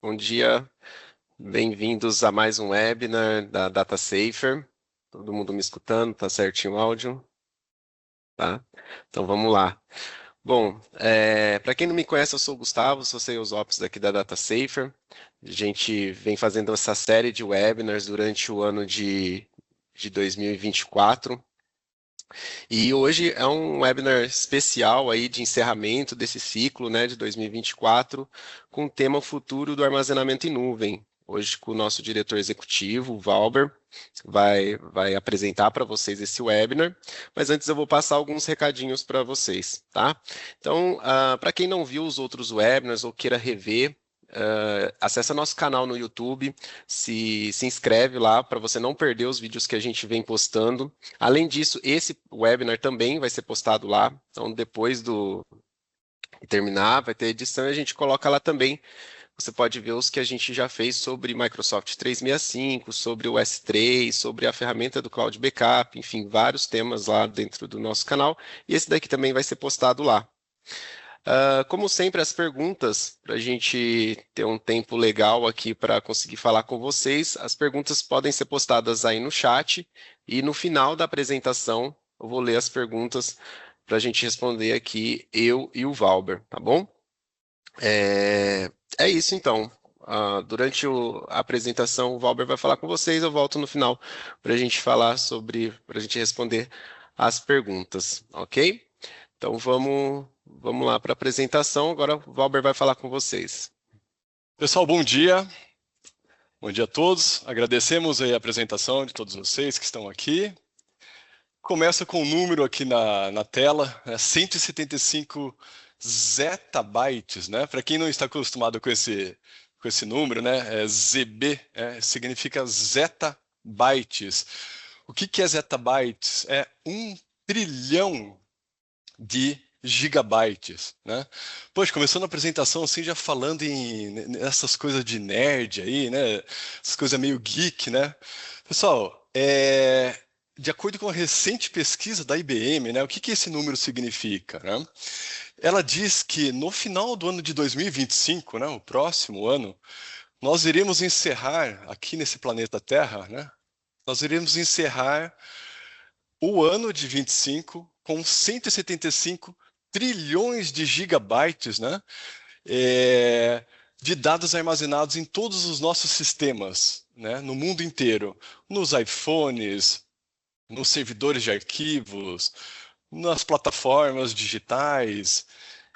Bom dia, bem-vindos a mais um webinar da DataSafer. Todo mundo me escutando? Tá certinho o áudio? Tá? Então vamos lá. Bom, para quem não me conhece, eu sou o Gustavo, sou Sales Ops daqui da DataSafer. A gente vem fazendo essa série de webinars durante o ano de 2024. E hoje é um webinar especial aí de encerramento desse ciclo, né, de 2024, com o tema futuro do armazenamento em nuvem. Hoje, com o nosso diretor executivo, o Valber, vai apresentar para vocês esse webinar, mas antes eu vou passar alguns recadinhos para vocês, tá? Então, para quem não viu os outros webinars ou queira rever, acessa nosso canal no YouTube, se inscreve lá para você não perder os vídeos que a gente vem postando. Além disso, esse webinar também vai ser postado lá. Então, depois do terminar, vai ter edição e a gente coloca lá também. Você pode ver os que a gente já fez sobre Microsoft 365, sobre o S3, sobre a ferramenta do Cloud Backup, enfim, vários temas lá dentro do nosso canal. E esse daqui também vai ser postado lá. Como sempre, as perguntas, para a gente ter um tempo legal aqui para conseguir falar com vocês, as perguntas podem ser postadas aí no chat e no final da apresentação eu vou ler as perguntas para a gente responder aqui, eu e o Valber, tá bom? É isso então. Durante a apresentação, o Valber vai falar com vocês, eu volto no final para a gente falar sobre, para a gente responder as perguntas, ok? Então vamos lá para a apresentação. Agora o Valber vai falar com vocês. Pessoal, bom dia. Bom dia a todos. Agradecemos aí a apresentação de todos vocês que estão aqui. Começa com o número aqui na tela, 175 zettabytes, né? Para quem não está acostumado com esse número, né? ZB significa zettabytes. O que é zettabytes? É 1 trilhão de gigabytes, né? Poxa, começando a apresentação assim, já falando nessas coisas de nerd aí, né? Essas coisas meio geek, né? Pessoal, de acordo com a recente pesquisa da IBM, né? O que esse número significa, né? Ela diz que no final do ano de 2025, né? O próximo ano, nós iremos encerrar aqui nesse planeta Terra, né? Nós iremos encerrar o ano de 25 com 175 trilhões de gigabytes, né, de dados armazenados em todos os nossos sistemas, né, no mundo inteiro, nos iPhones, nos servidores de arquivos, nas plataformas digitais.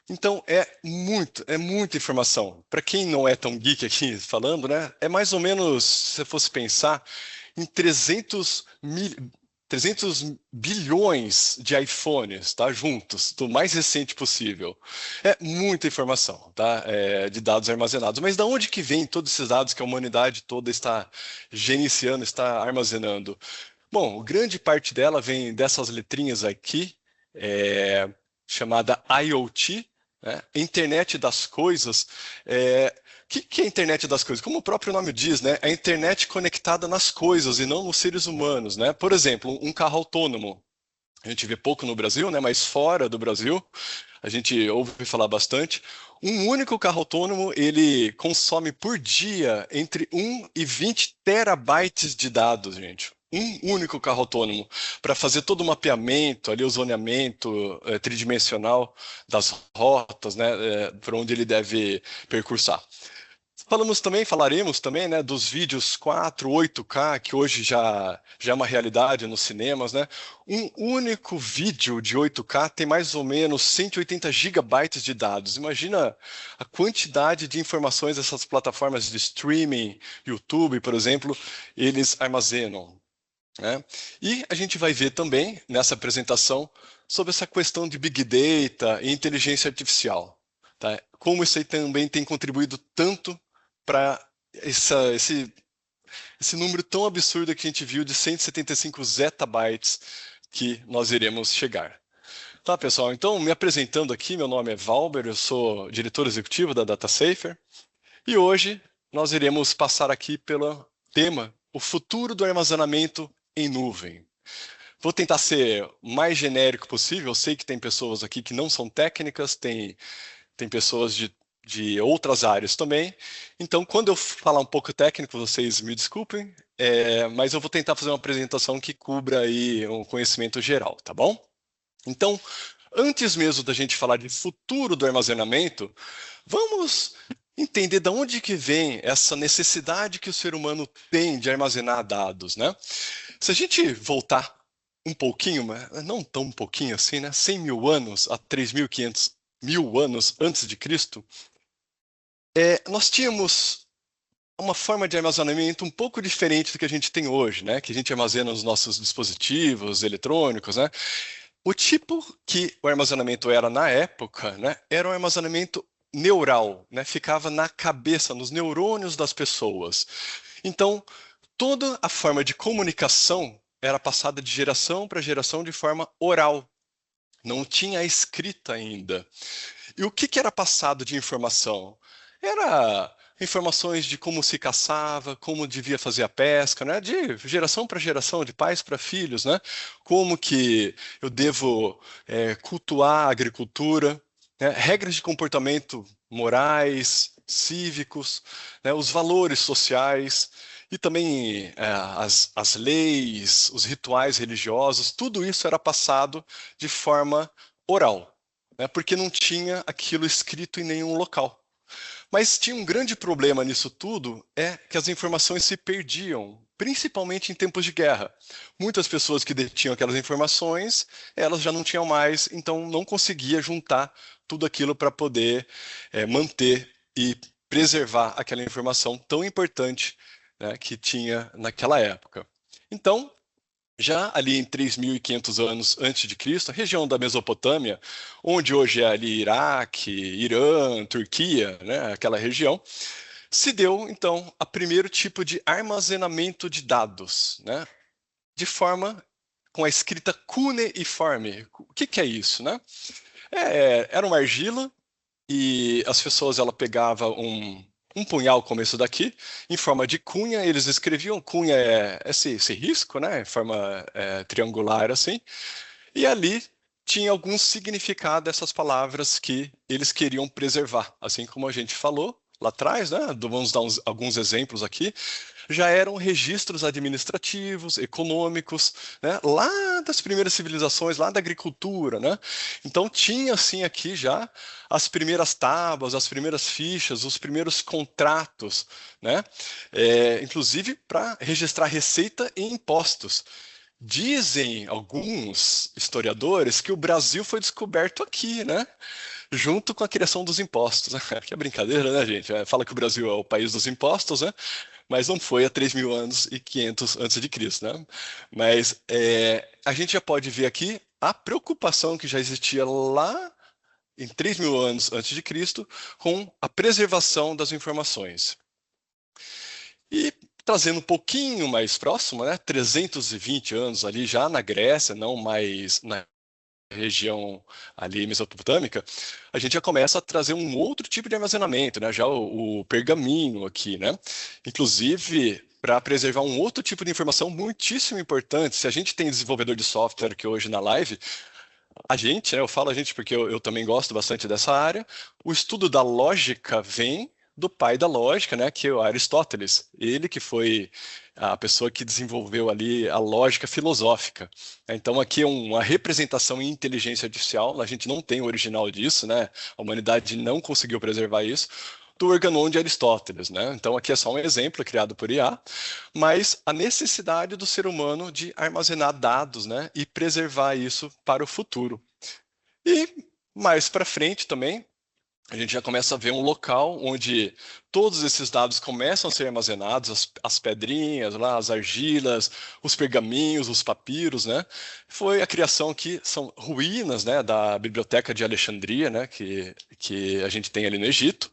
Então é muita informação. Para quem não é tão geek aqui falando, né, é mais ou menos, se você fosse pensar, em 300 bilhões de iPhones, tá, juntos, do mais recente possível. É muita informação, tá, de dados armazenados. Mas de onde que vem todos esses dados que a humanidade toda está gerenciando, está armazenando? Bom, grande parte dela vem dessas letrinhas aqui, chamada IoT, né? Internet das Coisas. Que é a internet das coisas? Como o próprio nome diz, né? A internet conectada nas coisas e não nos seres humanos, né? Por exemplo, um carro autônomo. A gente vê pouco no Brasil, né? Mas fora do Brasil, a gente ouve falar bastante. Um único carro autônomo, ele consome por dia entre 1 e 20 terabytes de dados, gente. Um único carro autônomo, para fazer todo o mapeamento, ali, o zoneamento tridimensional das rotas, né, para onde ele deve percursar. Falaremos também, né, dos vídeos 4, 8K, que hoje já é uma realidade nos cinemas, né? Um único vídeo de 8K tem mais ou menos 180 gigabytes de dados. Imagina a quantidade de informações essas plataformas de streaming, YouTube, por exemplo, eles armazenam, né? E a gente vai ver também, nessa apresentação, sobre essa questão de Big Data e inteligência artificial, tá? Como isso aí também tem contribuído tanto para esse número tão absurdo que a gente viu de 175 zettabytes que nós iremos chegar. Tá, pessoal? Então, me apresentando aqui, meu nome é Valber, eu sou diretor executivo da DataSafer, e hoje nós iremos passar aqui pelo tema, o futuro do armazenamento em nuvem. Vou tentar ser o mais genérico possível, eu sei que tem pessoas aqui que não são técnicas, tem pessoas de de outras áreas também. Então, quando eu falar um pouco técnico, vocês me desculpem, mas eu vou tentar fazer uma apresentação que cubra aí um conhecimento geral, tá bom? Então, antes mesmo da gente falar de futuro do armazenamento, vamos entender de onde que vem essa necessidade que o ser humano tem de armazenar dados, né? Se a gente voltar um pouquinho, mas não tão pouquinho assim, né? 100 mil anos a 3.500 mil anos antes de Cristo, nós tínhamos uma forma de armazenamento um pouco diferente do que a gente tem hoje, né? Que a gente armazena nos nossos dispositivos eletrônicos, né? O tipo que o armazenamento era na época, né? Era um armazenamento neural, né? Ficava na cabeça, nos neurônios das pessoas. Então, toda a forma de comunicação era passada de geração para geração de forma oral. Não tinha a escrita ainda. E o que era passado de informação? Era informações de como se caçava, como devia fazer a pesca, né? De geração para geração, de pais para filhos, né? Como que eu devo cultuar a agricultura, né? Regras de comportamento morais, cívicos, né? Os valores sociais e também as leis, os rituais religiosos, tudo isso era passado de forma oral, né, porque não tinha aquilo escrito em nenhum local. Mas tinha um grande problema nisso tudo, é que as informações se perdiam, principalmente em tempos de guerra. Muitas pessoas que detinham aquelas informações, elas já não tinham mais, então não conseguia juntar tudo aquilo para poder manter e preservar aquela informação tão importante, né, que tinha naquela época. Então, já ali em 3.500 anos antes de Cristo, a região da Mesopotâmia, onde hoje é ali Iraque, Irã, Turquia, né, aquela região, se deu então a primeiro tipo de armazenamento de dados, né, de forma com a escrita cuneiforme. O que é isso, né? Era uma argila e as pessoas ela pegava um punhal como esse daqui, em forma de cunha, eles escreviam, cunha é esse risco, né, em forma triangular assim, e ali tinha algum significado dessas palavras que eles queriam preservar, assim como a gente falou lá atrás, né, vamos dar alguns exemplos aqui, já eram registros administrativos, econômicos, né, lá das primeiras civilizações, lá da agricultura, né? Então tinha assim aqui já as primeiras tábuas, as primeiras fichas, os primeiros contratos, né? Inclusive para registrar receita e impostos. Dizem alguns historiadores que o Brasil foi descoberto aqui, né? Junto com a criação dos impostos. Que é brincadeira, né, gente? Fala que o Brasil é o país dos impostos, né? Mas não foi há 3.000 anos e 500 antes de Cristo, né? Mas a gente já pode ver aqui a preocupação que já existia lá em 3.000 anos antes de Cristo com a preservação das informações. E trazendo um pouquinho mais próximo, né, 320 anos ali já na Grécia, não mais na região ali mesopotâmica, a gente já começa a trazer um outro tipo de armazenamento, né? Já o pergaminho aqui, né? Inclusive para preservar um outro tipo de informação muitíssimo importante. Se a gente tem desenvolvedor de software aqui hoje na live, a gente, né, eu falo a gente porque eu também gosto bastante dessa área, o estudo da lógica vem do pai da lógica, né, que é o Aristóteles. Ele que foi a pessoa que desenvolveu ali a lógica filosófica. Então aqui é uma representação em inteligência artificial, a gente não tem o original disso, né? A humanidade não conseguiu preservar isso, do Organon de Aristóteles, né? Então aqui é só um exemplo criado por IA, mas a necessidade do ser humano de armazenar dados, né, e preservar isso para o futuro. E mais para frente também, a gente já começa a ver um local onde todos esses dados começam a ser armazenados, as pedrinhas, lá, as argilas, os pergaminhos, os papiros, né? Foi a criação aqui, são ruínas, né, da Biblioteca de Alexandria, né, que a gente tem ali no Egito.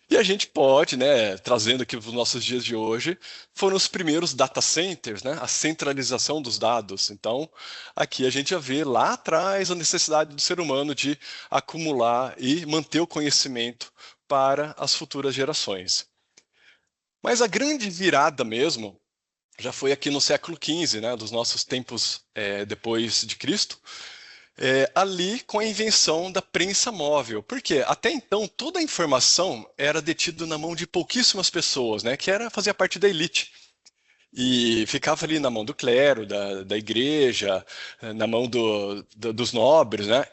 E a gente pode, né, trazendo aqui para os nossos dias de hoje, foram os primeiros data centers, né, a centralização dos dados. Então, aqui a gente já vê lá atrás a necessidade do ser humano de acumular e manter o conhecimento para as futuras gerações. Mas a grande virada mesmo já foi aqui no século XV, né, dos nossos tempos depois de Cristo, ali com a invenção da prensa móvel. Por quê? Até então, toda a informação era detida na mão de pouquíssimas pessoas, né, que fazia parte da elite. E ficava ali na mão do clero, da igreja, na mão dos nobres, né?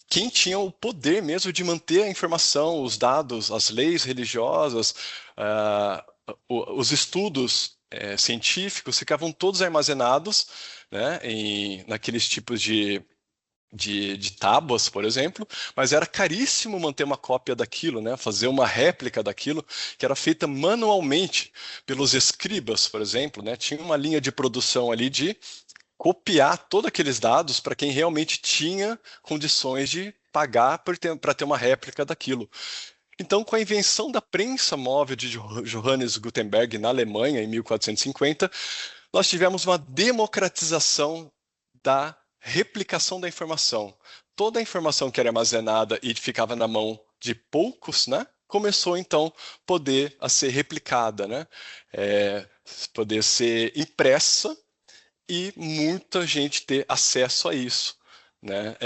Quem tinha o poder mesmo de manter a informação, os dados, as leis religiosas, ah, os estudos científicos ficavam todos armazenados, né, naqueles tipos de tábuas, por exemplo, mas era caríssimo manter uma cópia daquilo, né? Fazer uma réplica daquilo, que era feita manualmente pelos escribas, por exemplo, né? Tinha uma linha de produção ali de copiar todos aqueles dados para quem realmente tinha condições de pagar para ter uma réplica daquilo. Então, com a invenção da prensa móvel de Johannes Gutenberg na Alemanha, em 1450, nós tivemos uma democratização da replicação da informação. Toda a informação que era armazenada e ficava na mão de poucos, né, começou então poder a ser replicada, né, poder ser impressa e muita gente ter acesso a isso, né,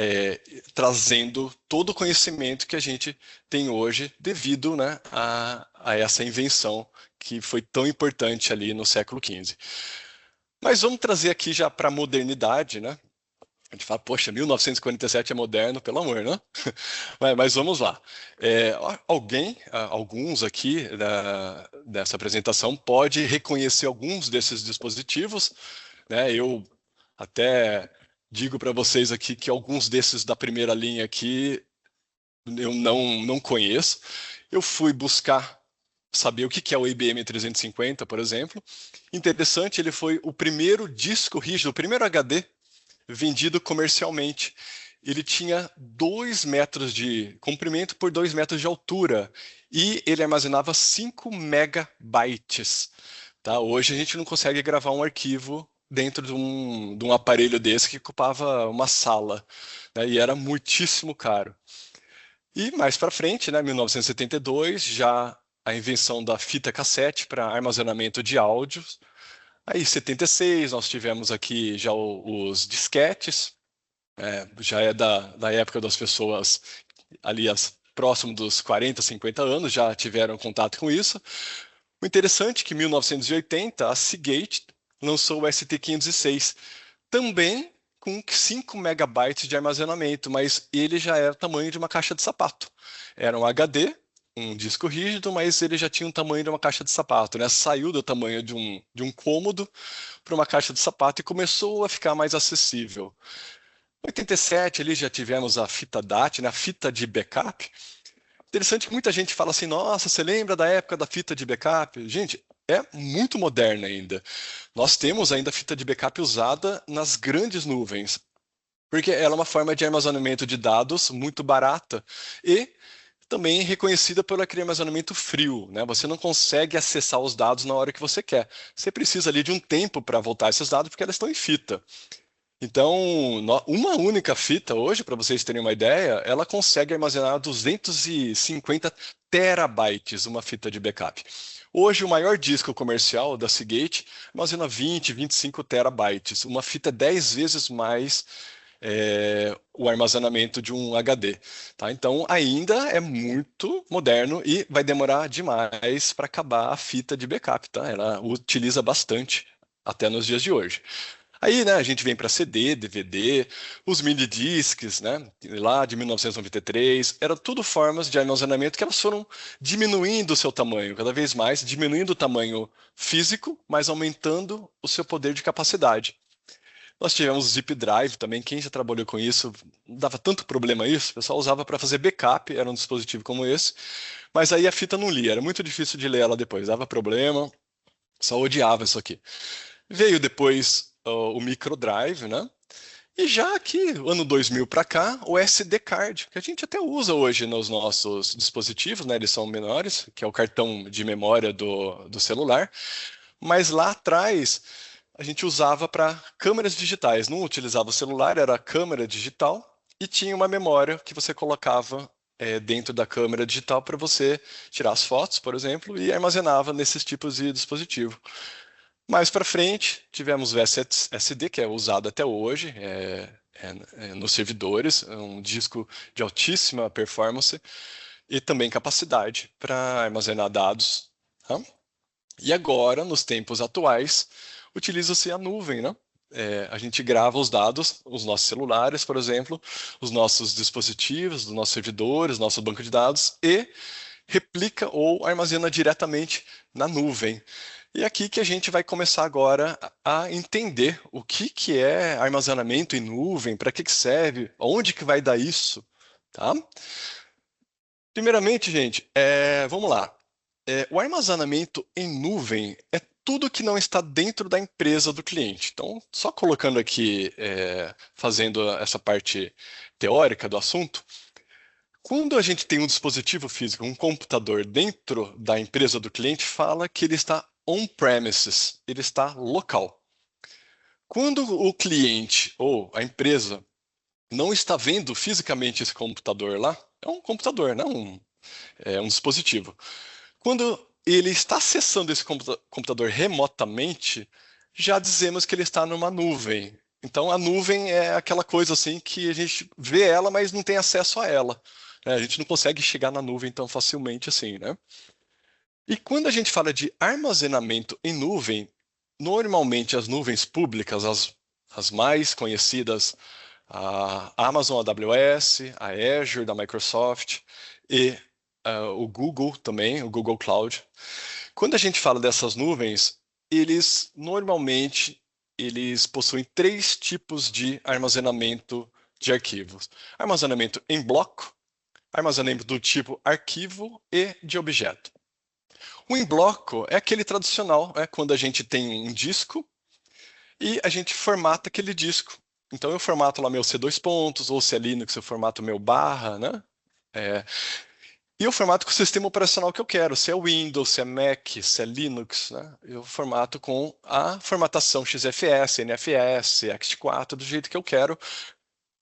trazendo todo o conhecimento que a gente tem hoje devido, né, a essa invenção que foi tão importante ali no século XV. Mas vamos trazer aqui já para a modernidade, né? A gente fala, poxa, 1947 é moderno, pelo amor, né? Mas vamos lá. Alguns aqui dessa apresentação pode reconhecer alguns desses dispositivos, né? Eu até digo para vocês aqui que alguns desses da primeira linha aqui eu não conheço. Eu fui buscar saber o que é o IBM 350, por exemplo. Interessante, ele foi o primeiro disco rígido, o primeiro HD vendido comercialmente. Ele tinha 2 metros de comprimento por 2 metros de altura e ele armazenava 5 megabytes. Tá? Hoje a gente não consegue gravar um arquivo dentro de um aparelho desse que ocupava uma sala, né? E era muitíssimo caro. E mais para frente, né, 1972, já a invenção da fita cassete para armazenamento de áudios. Aí, em 76, nós tivemos aqui já os disquetes, já é da época das pessoas ali próximo dos 40, 50 anos, já tiveram contato com isso. O interessante é que em 1980, a Seagate lançou o ST506, também com 5 megabytes de armazenamento, mas ele já era o tamanho de uma caixa de sapato. Era um HD, um disco rígido, mas ele já tinha o tamanho de uma caixa de sapato, né? Saiu do tamanho de um cômodo para uma caixa de sapato e começou a ficar mais acessível. Em 87, ali já tivemos a fita DAT, né? A fita de backup. Interessante que muita gente fala assim, nossa, você lembra da época da fita de backup? Gente, é muito moderna ainda. Nós temos ainda fita de backup usada nas grandes nuvens, porque ela é uma forma de armazenamento de dados muito barata e também reconhecida pelo aquele armazenamento frio, né? Você não consegue acessar os dados na hora que você quer. Você precisa ali de um tempo para voltar esses dados porque elas estão em fita. Então, uma única fita hoje, para vocês terem uma ideia, ela consegue armazenar 250 terabytes, uma fita de backup. Hoje, o maior disco comercial da Seagate armazena 20, 25 terabytes, uma fita 10 vezes mais o armazenamento de um HD. Tá? Então, ainda é muito moderno e vai demorar demais para acabar a fita de backup. Tá? Ela utiliza bastante até nos dias de hoje. Aí, né, a gente vem para CD, DVD, os mini discs, né, lá de 1993, eram tudo formas de armazenamento que elas foram diminuindo o seu tamanho, cada vez mais, diminuindo o tamanho físico, mas aumentando o seu poder de capacidade. Nós tivemos o Zip Drive também, quem já trabalhou com isso, dava tanto problema isso, o pessoal usava para fazer backup, era um dispositivo como esse, mas aí a fita não lia, era muito difícil de ler ela depois, dava problema, só odiava isso aqui. Veio depois o microdrive, né? E já aqui, ano 2000 para cá, o SD card, que a gente até usa hoje nos nossos dispositivos, né? Eles são menores, que é o cartão de memória do celular. Mas lá atrás, a gente usava para câmeras digitais. Não utilizava o celular, era a câmera digital e tinha uma memória que você colocava dentro da câmera digital para você tirar as fotos, por exemplo, e armazenava nesses tipos de dispositivo. Mais para frente, tivemos o SSD, que é usado até hoje, nos servidores, é um disco de altíssima performance e também capacidade para armazenar dados. Tá? E agora, nos tempos atuais, utiliza-se a nuvem, né? A gente grava os dados, os nossos celulares, por exemplo, os nossos dispositivos, os nossos servidores, nosso banco de dados e replica ou armazena diretamente na nuvem. E aqui que a gente vai começar agora a entender o que é armazenamento em nuvem, para que serve, onde que vai dar isso, tá? Primeiramente, gente, vamos lá. O armazenamento em nuvem é tudo que não está dentro da empresa do cliente. Então, só colocando aqui, fazendo essa parte teórica do assunto, quando a gente tem um dispositivo físico, um computador dentro da empresa do cliente, fala que ele está on-premises, ele está local. Quando o cliente ou a empresa não está vendo fisicamente esse computador lá, é um computador, não é um dispositivo. Quando ele está acessando esse computador remotamente, já dizemos que ele está numa nuvem. Então, a nuvem é aquela coisa assim que a gente vê ela, mas não tem acesso a ela. A gente não consegue chegar na nuvem tão facilmente assim, né? E quando a gente fala de armazenamento em nuvem, normalmente as nuvens públicas, as mais conhecidas, a Amazon AWS, a Azure da Microsoft e o Google também, o Google Cloud. Quando a gente fala dessas nuvens, eles possuem três tipos de armazenamento de arquivos: armazenamento em bloco, armazenamento do tipo arquivo e de objeto. O em bloco é aquele tradicional, quando a gente tem um disco e a gente formata aquele disco. Então eu formato lá meu C2 pontos, ou se é Linux eu formato meu barra, né? E eu formato com o sistema operacional que eu quero, se é Windows, se é Mac, se é Linux, né? Eu formato com a formatação XFS, NFS, ext4, do jeito que eu quero.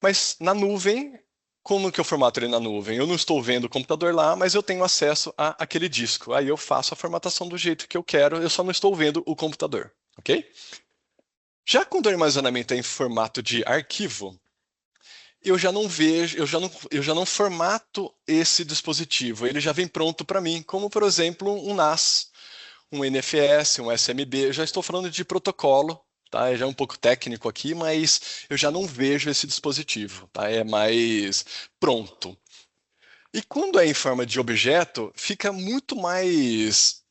Mas na nuvem, como que eu formato ele na nuvem? Eu não estou vendo o computador lá, mas eu tenho acesso àquele disco. Aí eu faço a formatação do jeito que eu quero, eu só não estou vendo o computador, ok? Já quando o armazenamento é em formato de arquivo, eu já não vejo, eu já não formato esse dispositivo. Ele já vem pronto para mim, como por exemplo um NAS, um NFS, um SMB. Eu já estou falando de protocolo, tá? Já é um pouco técnico aqui, mas eu já não vejo esse dispositivo, tá? É mais pronto. E quando é em forma de objeto, fica muito mais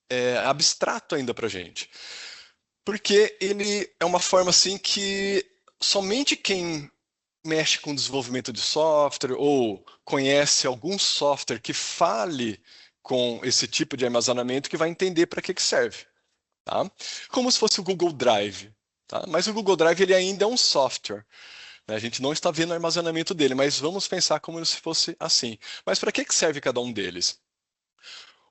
abstrato ainda para a gente. Porque ele é uma forma assim que somente quem mexe com desenvolvimento de software ou conhece algum software que fale com esse tipo de armazenamento que vai entender para que serve. Tá? Como se fosse o Google Drive. Tá? Mas o Google Drive ele ainda é um software. Né? A gente não está vendo o armazenamento dele, mas vamos pensar como se fosse assim. Mas para que serve cada um deles?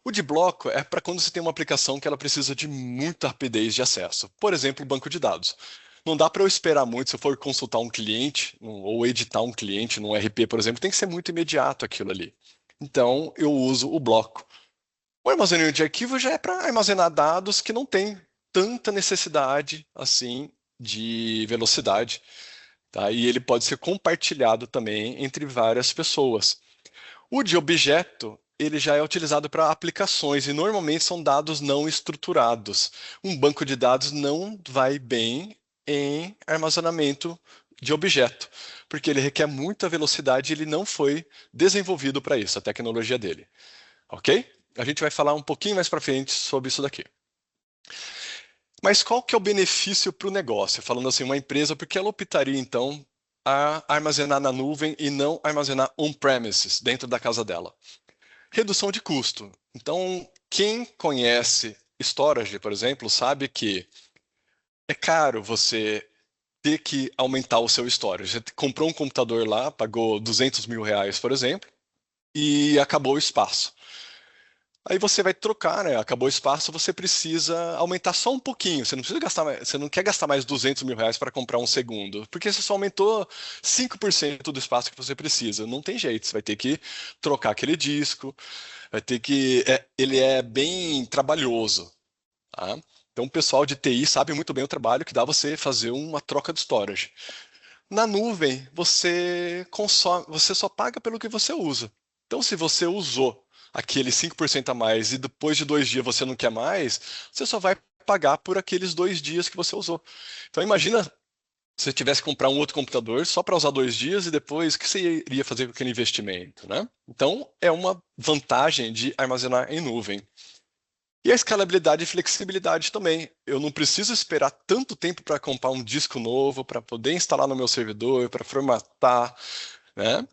O de bloco é para quando você tem uma aplicação que ela precisa de muita rapidez de acesso. Por exemplo, o banco de dados. Não dá para eu esperar muito se eu for consultar um cliente ou editar um cliente num RP, por exemplo, tem que ser muito imediato aquilo ali. Então, eu uso o bloco. O armazenamento de arquivo já é para armazenar dados que não tem tanta necessidade assim de velocidade, tá? E ele pode ser compartilhado também entre várias pessoas. O de objeto, ele já é utilizado para aplicações e normalmente são dados não estruturados. Um banco de dados não vai bem em armazenamento de objeto, porque ele requer muita velocidade e ele não foi desenvolvido para isso, a tecnologia dele. Ok? A gente vai falar um pouquinho mais para frente sobre isso daqui. Mas qual que é o benefício para o negócio? Falando assim, uma empresa, por que ela optaria então a armazenar na nuvem e não armazenar on-premises, dentro da casa dela? Redução de custo. Então, quem conhece storage, por exemplo, sabe que é caro você ter que aumentar o seu storage. Você comprou um computador lá, pagou R$ 200.000, por exemplo, e acabou o espaço. Aí você vai trocar, né? Acabou o espaço, você precisa aumentar só um pouquinho. Você não precisa gastar mais, você não quer gastar mais R$ 200.000 para comprar um segundo, porque você só aumentou 5% do espaço que você precisa. Não tem jeito, você vai ter que trocar aquele disco, vai ter que. Ele é bem trabalhoso, tá? Então o pessoal de TI sabe muito bem o trabalho que dá você fazer uma troca de storage. Na nuvem, você consome, você só paga pelo que você usa. Então, se você usou aquele 5% a mais e depois de 2 dias você não quer mais, você só vai pagar por aqueles 2 dias que você usou. Então, imagina se você tivesse que comprar um outro computador só para usar 2 dias e depois, o que você iria fazer com aquele investimento, né? Então, é uma vantagem de armazenar em nuvem. E a escalabilidade e flexibilidade também. Eu não preciso esperar tanto tempo para comprar um disco novo, para poder instalar no meu servidor, para formatar, né?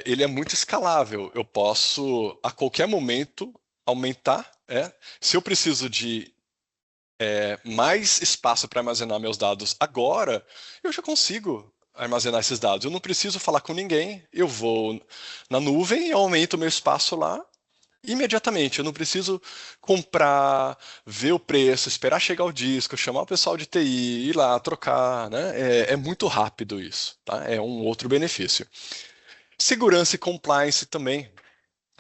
Ele é muito escalável. Eu posso, a qualquer momento, aumentar. Se eu preciso de mais espaço para armazenar meus dados agora, eu já consigo armazenar esses dados. Eu não preciso falar com ninguém. Eu vou na nuvem e aumento o meu espaço lá imediatamente. Eu não preciso comprar, ver o preço, esperar chegar o disco, chamar o pessoal de TI, ir lá trocar, né? É muito rápido isso, tá? É um outro benefício. Segurança e compliance também,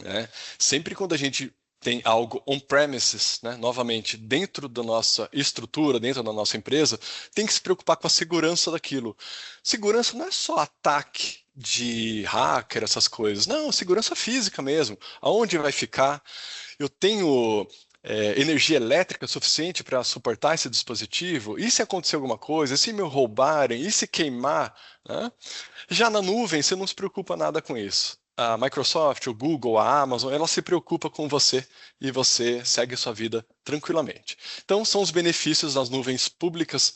né? Sempre quando a gente tem algo on-premises, né, novamente, dentro da nossa estrutura, dentro da nossa empresa, tem que se preocupar com a segurança daquilo. Segurança não é só ataque de hacker, essas coisas. Não, segurança física mesmo. Aonde vai ficar? Eu tenho energia elétrica suficiente para suportar esse dispositivo? E se acontecer alguma coisa? E se me roubarem? E se queimar? Né? Já na nuvem, você não se preocupa nada com isso. A Microsoft, o Google, a Amazon, ela se preocupa com você e você segue sua vida tranquilamente. Então, são os benefícios das nuvens públicas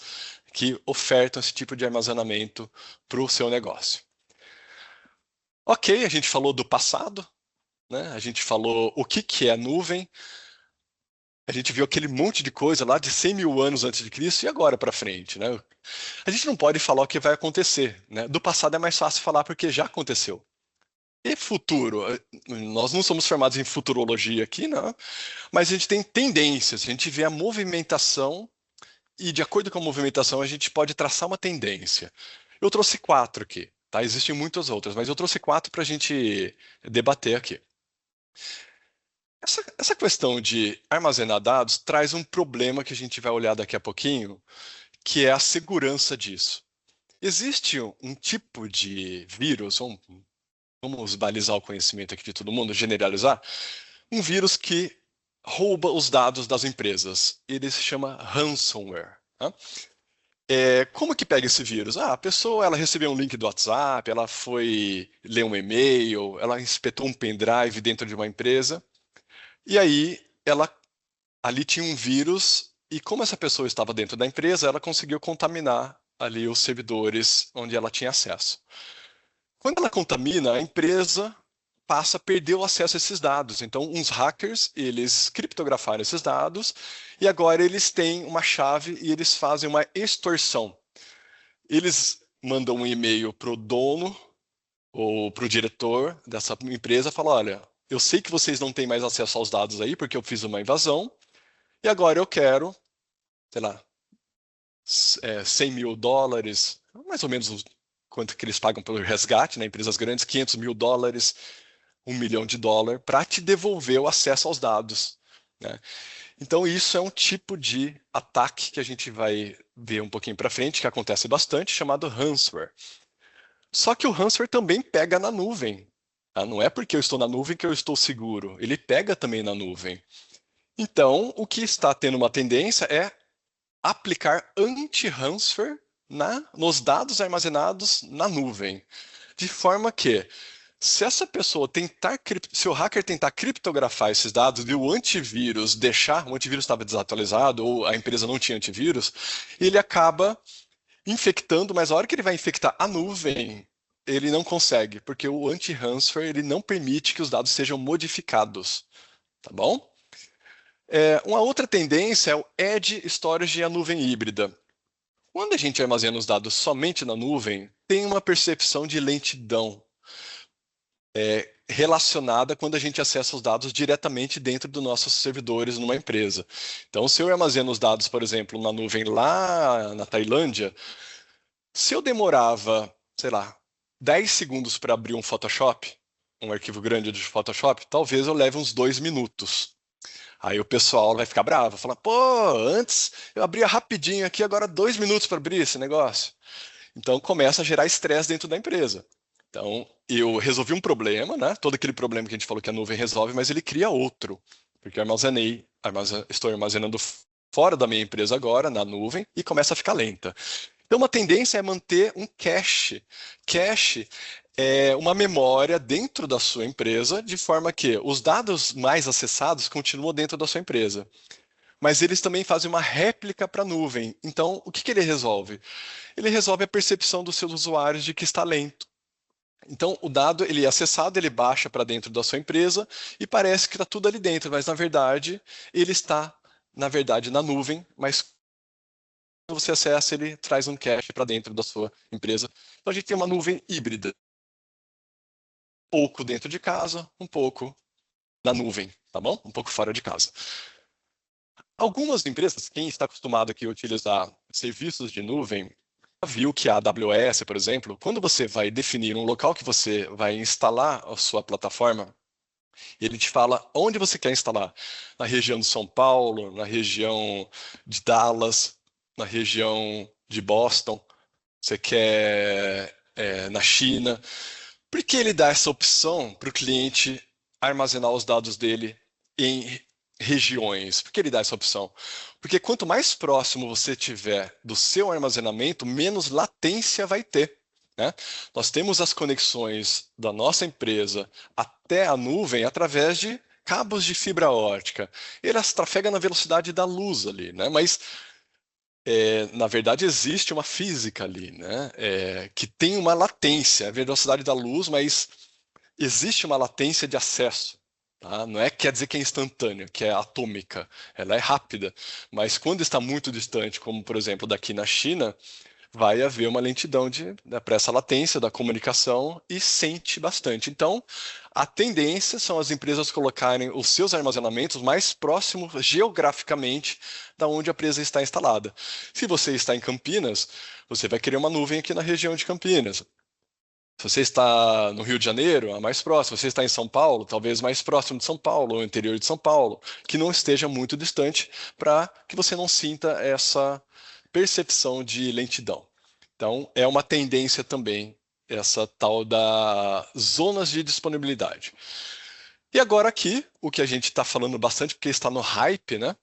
que ofertam esse tipo de armazenamento para o seu negócio. Ok, a gente falou do passado, né? A gente falou o que é nuvem, a gente viu aquele monte de coisa lá de 100 mil anos antes de Cristo e agora para frente, né? A gente não pode falar o que vai acontecer, né? Do passado é mais fácil falar porque já aconteceu. E futuro? Nós não somos formados em futurologia aqui, não, mas a gente tem tendências, a gente vê a movimentação e, de acordo com a movimentação, a gente pode traçar uma tendência. Eu trouxe 4 aqui, tá? Existem muitas outras, mas eu trouxe 4 para a gente debater aqui. Essa questão de armazenar dados traz um problema que a gente vai olhar daqui a pouquinho, que é a segurança disso. Existe um tipo de vírus, vamos balizar o conhecimento aqui de todo mundo, generalizar, um vírus que rouba os dados das empresas. Ele se chama ransomware. Tá? Como que pega esse vírus? A pessoa ela recebeu um link do WhatsApp, ela foi ler um e-mail, ela inspetou um pendrive dentro de uma empresa, e aí ela ali tinha um vírus, e como essa pessoa estava dentro da empresa, ela conseguiu contaminar ali os servidores onde ela tinha acesso. Quando ela contamina, a empresa passa a perder o acesso a esses dados. Então, uns hackers, eles criptografaram esses dados e agora eles têm uma chave e eles fazem uma extorsão. Eles mandam um e-mail para o dono ou para o diretor dessa empresa, falam, olha, eu sei que vocês não têm mais acesso aos dados aí porque eu fiz uma invasão e agora eu quero, sei lá, 100 mil dólares, mais ou menos quanto que eles pagam pelo resgate, né? Empresas grandes, 500 mil dólares, 1 milhão de dólares, para te devolver o acesso aos dados. Né? Então, isso é um tipo de ataque que a gente vai ver um pouquinho para frente, que acontece bastante, chamado ransomware. Só que o ransomware também pega na nuvem. Tá? Não é porque eu estou na nuvem que eu estou seguro. Ele pega também na nuvem. Então, o que está tendo uma tendência é aplicar anti-ransomware nos dados armazenados na nuvem. De forma que, se essa pessoa se o hacker tentar criptografar esses dados e o antivírus o antivírus estava desatualizado ou a empresa não tinha antivírus, ele acaba infectando, mas a hora que ele vai infectar a nuvem, ele não consegue, porque o anti-ransomware ele não permite que os dados sejam modificados, tá bom? Uma outra tendência é o Edge Storage e a nuvem híbrida. Quando a gente armazena os dados somente na nuvem, tem uma percepção de lentidão relacionada quando a gente acessa os dados diretamente dentro dos nossos servidores numa empresa. Então, se eu armazeno os dados, por exemplo, na nuvem lá na Tailândia, se eu demorava, sei lá, 10 segundos para abrir um Photoshop, um arquivo grande de Photoshop, talvez eu leve uns 2 minutos. Aí o pessoal vai ficar bravo, falar, pô, antes eu abria rapidinho aqui, agora 2 minutos para abrir esse negócio. Então começa a gerar estresse dentro da empresa. Então eu resolvi um problema, né? Todo aquele problema que a gente falou que a nuvem resolve, mas ele cria outro, porque eu estou armazenando fora da minha empresa agora, na nuvem, e começa a ficar lenta. Então, uma tendência é manter um cache. Cache é uma memória dentro da sua empresa, de forma que os dados mais acessados continuam dentro da sua empresa. Mas eles também fazem uma réplica para a nuvem. Então, o que que ele resolve? Ele resolve a percepção dos seus usuários de que está lento. Então, o dado ele é acessado, ele baixa para dentro da sua empresa e parece que está tudo ali dentro, mas na verdade ele está, na nuvem, mas quando você acessa, ele traz um cache para dentro da sua empresa. Então, a gente tem uma nuvem híbrida. Um pouco dentro de casa, um pouco na nuvem, tá bom? Um pouco fora de casa. Algumas empresas, quem está acostumado aqui a utilizar serviços de nuvem, já viu que a AWS, por exemplo, quando você vai definir um local que você vai instalar a sua plataforma, ele te fala onde você quer instalar. Na região de São Paulo, na região de Dallas, na região de Boston, você quer na China. Por que ele dá essa opção para o cliente armazenar os dados dele em regiões? Por que ele dá essa opção? Porque quanto mais próximo você tiver do seu armazenamento, menos latência vai ter. Né? Nós temos as conexões da nossa empresa até a nuvem através de cabos de fibra ótica. Elas trafegam na velocidade da luz ali, né? Mas na verdade, existe uma física ali, né? Que tem uma latência, a velocidade da luz, mas existe uma latência de acesso. Tá? Não é quer dizer que é instantânea, que é atômica. Ela é rápida, mas quando está muito distante, como por exemplo daqui na China, vai haver uma lentidão para essa latência da comunicação e sente bastante. Então, a tendência são as empresas colocarem os seus armazenamentos mais próximos geograficamente da onde a empresa está instalada. Se você está em Campinas, você vai querer uma nuvem aqui na região de Campinas. Se você está no Rio de Janeiro, a mais próxima. Se você está em São Paulo, talvez mais próximo de São Paulo, ou interior de São Paulo, que não esteja muito distante, para que você não sinta essa percepção de lentidão. Então, é uma tendência também essa tal da zonas de disponibilidade. E agora aqui, o que a gente está falando bastante, porque está no hype, né?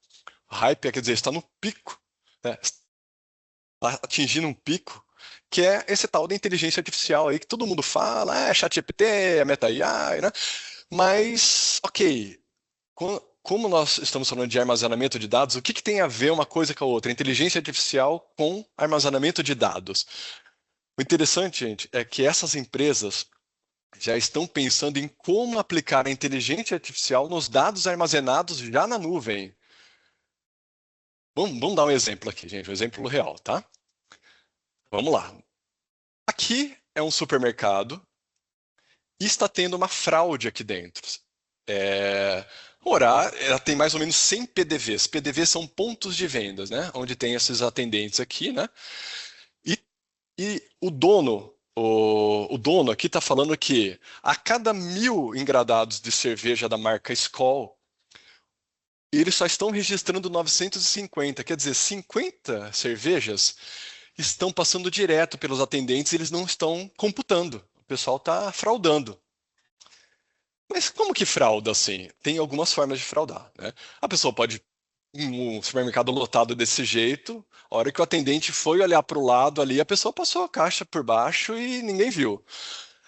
Hype quer dizer, está no pico, né? Está atingindo um pico, que é esse tal da inteligência artificial aí que todo mundo fala, ChatGPT, é Meta AI, né? Mas, ok, como nós estamos falando de armazenamento de dados, o que tem a ver uma coisa com a outra? Inteligência artificial com armazenamento de dados. O interessante, gente, é que essas empresas já estão pensando em como aplicar a inteligência artificial nos dados armazenados já na nuvem. Vamos dar um exemplo aqui, gente, um exemplo real, tá? Vamos lá. Aqui é um supermercado e está tendo uma fraude aqui dentro. Ela tem mais ou menos 100 PDVs. PDVs são pontos de vendas, né? Onde tem esses atendentes aqui, né? E o dono aqui está falando que a cada 1.000 engradados de cerveja da marca Skol, eles só estão registrando 950. Quer dizer, 50 cervejas estão passando direto pelos atendentes e eles não estão computando. O pessoal está fraudando. Mas como que frauda assim? Tem algumas formas de fraudar, né? A pessoa pode um supermercado lotado desse jeito, a hora que o atendente foi olhar para o lado ali, a pessoa passou a caixa por baixo e ninguém viu.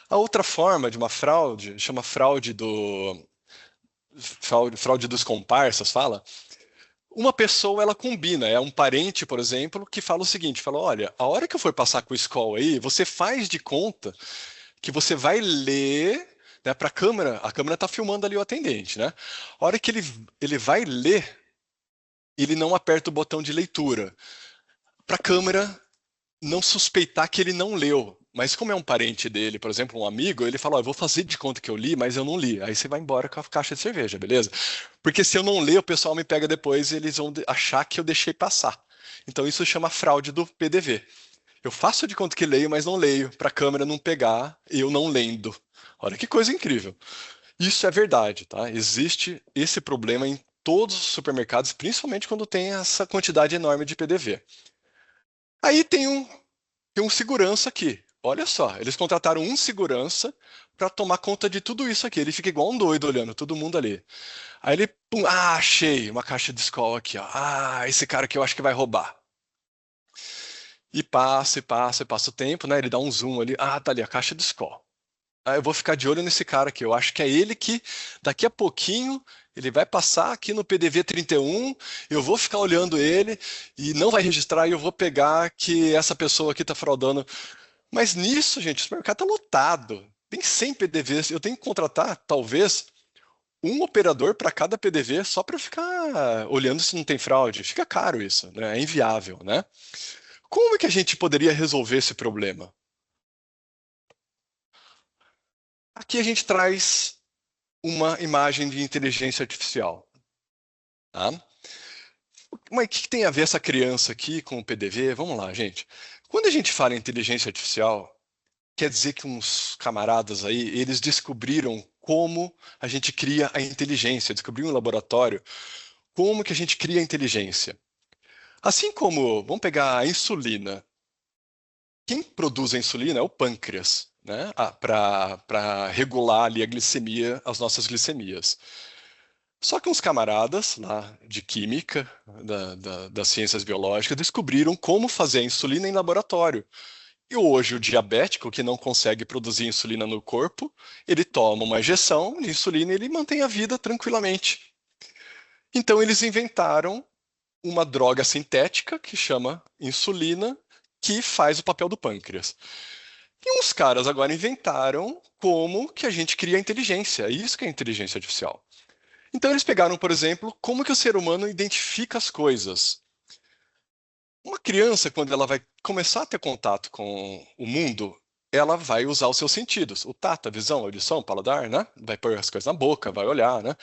A outra forma de uma fraude, chama fraude dos comparsas, fala. Uma pessoa, ela combina, é um parente, por exemplo, que fala o seguinte, fala, olha, a hora que eu for passar com o Skol aí, você faz de conta que você vai ler, né, para a câmera está filmando ali o atendente, né? A hora que ele vai ler, ele não aperta o botão de leitura, para a câmera não suspeitar que ele não leu. Mas como é um parente dele, por exemplo, um amigo, ele fala, eu vou fazer de conta que eu li, mas eu não li. Aí você vai embora com a caixa de cerveja, beleza? Porque se eu não ler, o pessoal me pega depois e eles vão achar que eu deixei passar. Então isso chama fraude do PDV. Eu faço de conta que leio, mas não leio, para a câmera não pegar eu não lendo. Olha que coisa incrível. Isso é verdade, tá? Existe esse problema em todos os supermercados, principalmente quando tem essa quantidade enorme de PDV. Aí tem um tem um segurança aqui. Olha só, eles contrataram um segurança para tomar conta de tudo isso aqui. Ele fica igual um doido olhando todo mundo ali. Aí ele, pum, achei uma caixa de escola aqui, ó. Esse cara aqui eu acho que vai roubar. E passa, e passa, e passa o tempo, né? Ele dá um zoom ali. Tá ali a caixa de escola. Eu vou ficar de olho nesse cara aqui. Eu acho que é ele que, daqui a pouquinho, ele vai passar aqui no PDV 31, eu vou ficar olhando ele e não vai registrar e eu vou pegar que essa pessoa aqui está fraudando. Mas nisso, gente, o supermercado está lotado. Tem 100 PDVs. Eu tenho que contratar, talvez, um operador para cada PDV só para ficar olhando se não tem fraude. Fica caro isso, né? É inviável, né? Como é que a gente poderia resolver esse problema? Aqui a gente traz uma imagem de inteligência artificial. Tá? Mas o que tem a ver essa criança aqui com o PDV? Vamos lá, gente. Quando a gente fala em inteligência artificial, quer dizer que uns camaradas aí, eles descobriram como a gente cria a inteligência, descobriram um laboratório, como que a gente cria a inteligência. Assim como, vamos pegar a insulina. Quem produz a insulina é o pâncreas, né? Para regular ali a glicemia, as nossas glicemias. Só que uns camaradas lá de química, das ciências biológicas, descobriram como fazer a insulina em laboratório. E hoje o diabético que não consegue produzir insulina no corpo, ele toma uma injeção de insulina e ele mantém a vida tranquilamente. Então eles inventaram uma droga sintética que chama insulina, que faz o papel do pâncreas. E uns caras agora inventaram como que a gente cria inteligência. Isso que é inteligência artificial. Então eles pegaram, por exemplo, como que o ser humano identifica as coisas. Uma criança, quando ela vai começar a ter contato com o mundo, ela vai usar os seus sentidos, o tato, a visão, a audição, o paladar, né? Vai pôr as coisas na boca, vai olhar, né?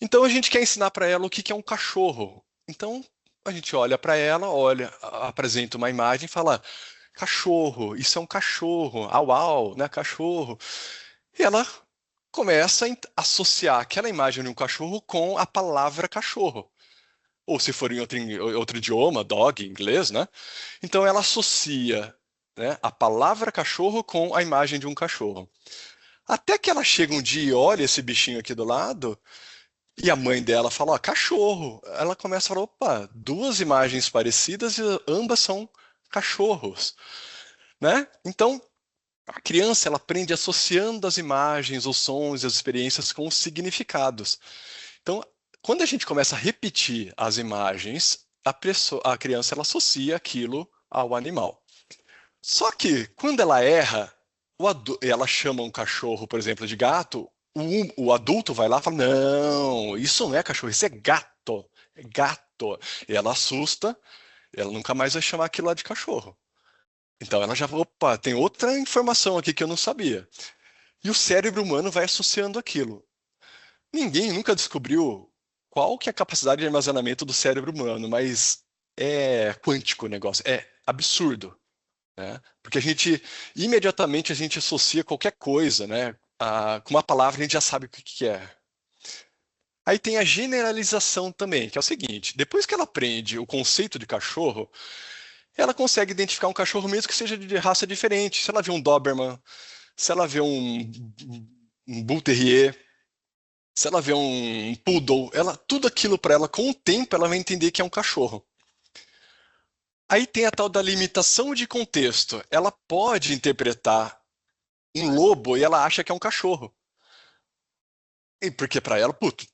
Então a gente quer ensinar para ela o que que é um cachorro. Então a gente olha para ela, olha, apresenta uma imagem e fala: cachorro, isso é um cachorro, au au, né? Cachorro. E ela começa a associar aquela imagem de um cachorro com a palavra cachorro. Ou se for em outro idioma, dog, em inglês, né? Então ela associa, né, a palavra cachorro com a imagem de um cachorro. Até que ela chega um dia e olha esse bichinho aqui do lado, e a mãe dela fala, ó, cachorro. Ela começa a falar, opa, duas imagens parecidas e ambas são cachorros, né? Então, a criança ela aprende associando as imagens, os sons e as experiências com os significados. Então, quando a gente começa a repetir as imagens, a criança ela associa aquilo ao animal. Só que quando ela erra, ela chama um cachorro, por exemplo, de gato, o adulto vai lá e fala: Não, isso não é cachorro, isso é gato. É gato. E ela assusta, ela nunca mais vai chamar aquilo lá de cachorro. Então ela já, opa, tem outra informação aqui que eu não sabia. E o cérebro humano vai associando aquilo. Ninguém nunca descobriu qual que é a capacidade de armazenamento do cérebro humano, mas é quântico o negócio, é absurdo, né? Porque imediatamente a gente associa qualquer coisa, né? Com uma palavra a gente já sabe o que que é. Aí tem a generalização também, que é o seguinte: depois que ela aprende o conceito de cachorro, ela consegue identificar um cachorro mesmo que seja de raça diferente. Se ela vê um Doberman, se ela vê um Bull Terrier, se ela vê um poodle, tudo aquilo para ela, com o tempo, ela vai entender que é um cachorro. Aí tem a tal da limitação de contexto. Ela pode interpretar um lobo e ela acha que é um cachorro. E porque para ela, puto,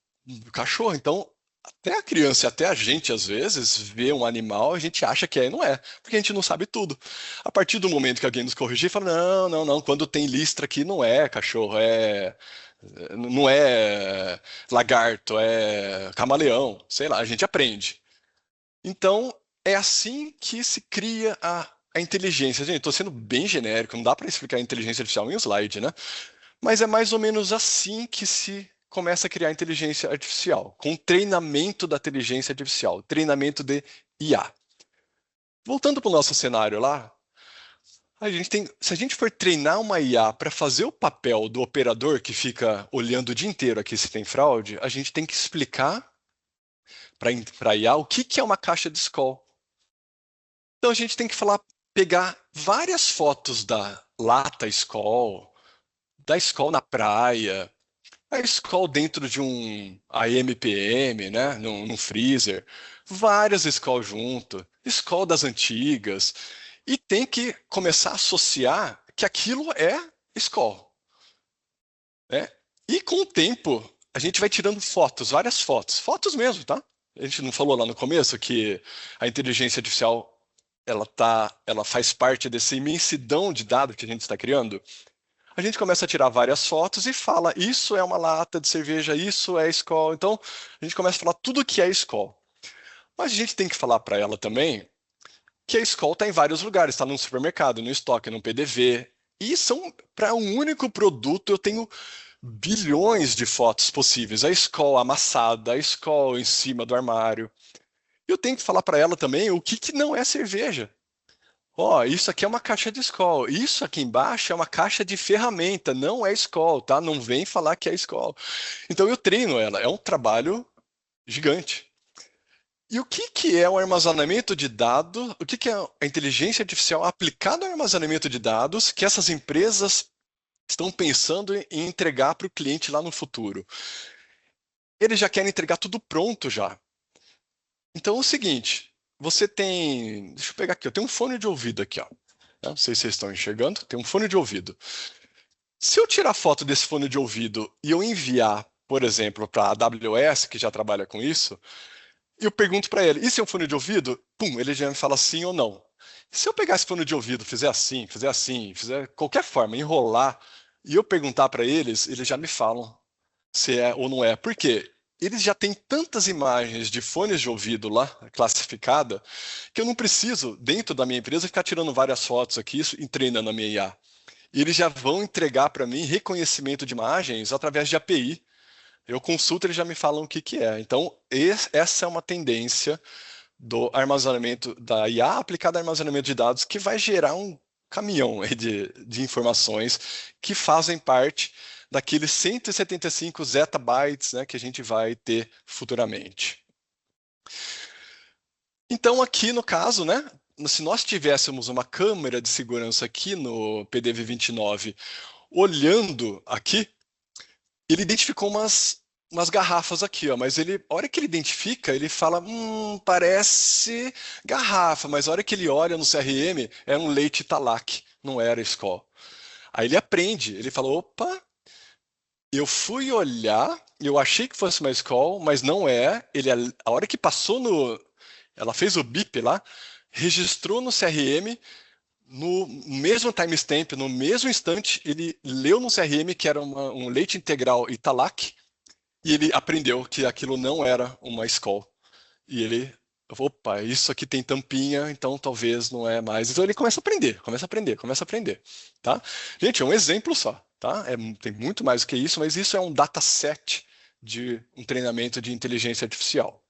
cachorro. Então, até a criança, até a gente, às vezes, vê um animal, a gente acha que é e não é, porque a gente não sabe tudo. A partir do momento que alguém nos corrigir, fala: não, não, não, quando tem listra aqui não é cachorro, não é lagarto, é camaleão, sei lá, a gente aprende. Então, é assim que se cria a inteligência. Gente, estou sendo bem genérico, não dá para explicar a inteligência artificial em um slide, né? Mas é mais ou menos assim que se começa a criar a inteligência artificial, com treinamento da inteligência artificial, treinamento de IA. Voltando para o nosso cenário lá, se a gente for treinar uma IA para fazer o papel do operador que fica olhando o dia inteiro aqui se tem fraude, a gente tem que explicar para a IA o que é uma caixa de Skoll. Então a gente tem que falar pegar várias fotos da lata Skol, da Skol na praia, a Skol dentro de um AMPM, né, num freezer, várias Skol junto, Skol das antigas, e tem que começar a associar que aquilo é Skol, né? E com o tempo, a gente vai tirando fotos, várias fotos, fotos mesmo, tá? A gente não falou lá no começo que a inteligência artificial ela faz parte dessa imensidão de dados que a gente está criando. A gente começa a tirar várias fotos e fala, isso é uma lata de cerveja, isso é Skol. Então, a gente começa a falar tudo que é Skol. Mas a gente tem que falar para ela também que a Skol está em vários lugares, está no supermercado, no estoque, no PDV. E são para um único produto eu tenho bilhões de fotos possíveis. A Skol amassada, a Skol em cima do armário. Eu tenho que falar para ela também o que não é cerveja. Ó, isso aqui é uma caixa de Skol. Isso aqui embaixo é uma caixa de ferramenta, não é Skol, tá? Não vem falar que é Skol. Então eu treino ela, é um trabalho gigante. E o que é o armazenamento de dados? O que é a inteligência artificial aplicada ao armazenamento de dados que essas empresas estão pensando em entregar para o cliente lá no futuro? Eles já querem entregar tudo pronto já. Então é o seguinte, você tem, deixa eu pegar aqui, eu tenho um fone de ouvido aqui, ó. Não sei se vocês estão enxergando, tem um fone de ouvido. Se eu tirar foto desse fone de ouvido e eu enviar, por exemplo, para a AWS, que já trabalha com isso, eu pergunto para ele, isso é um fone de ouvido? Pum, ele já me fala sim ou não. Se eu pegar esse fone de ouvido, fizer assim, fizer qualquer forma, enrolar, e eu perguntar para eles já me falam se é ou não é. Por quê? Eles já têm tantas imagens de fones de ouvido lá, classificada, que eu não preciso, dentro da minha empresa, ficar tirando várias fotos aqui e treinando a minha IA. E eles já vão entregar para mim reconhecimento de imagens através de API. Eu consulto, eles já me falam o que é. Então, essa é uma tendência do armazenamento da IA aplicada ao armazenamento de dados que vai gerar um caminhão aí de informações que fazem parte daqueles 175 zettabytes, né, que a gente vai ter futuramente. Então, aqui no caso, né, se nós tivéssemos uma câmera de segurança aqui no PDV29 olhando aqui, ele identificou umas garrafas aqui, ó, mas ele, a hora que ele identifica, ele fala, parece garrafa, mas a hora que ele olha no CRM, é um leite Italac, não era Skol. Aí ele aprende, ele fala, opa, eu fui olhar, eu achei que fosse uma Skol, mas não é. Ele, a hora que passou ela fez o bip lá, registrou no CRM, no mesmo timestamp, no mesmo instante, ele leu no CRM que era um leite integral Italac, e ele aprendeu que aquilo não era uma Skol. E ele, opa, isso aqui tem tampinha, então talvez não é mais. Então ele começa a aprender, começa a aprender, começa a aprender, tá? Gente, é um exemplo só, tá? Tem muito mais do que isso, mas isso é um dataset de um treinamento de inteligência artificial.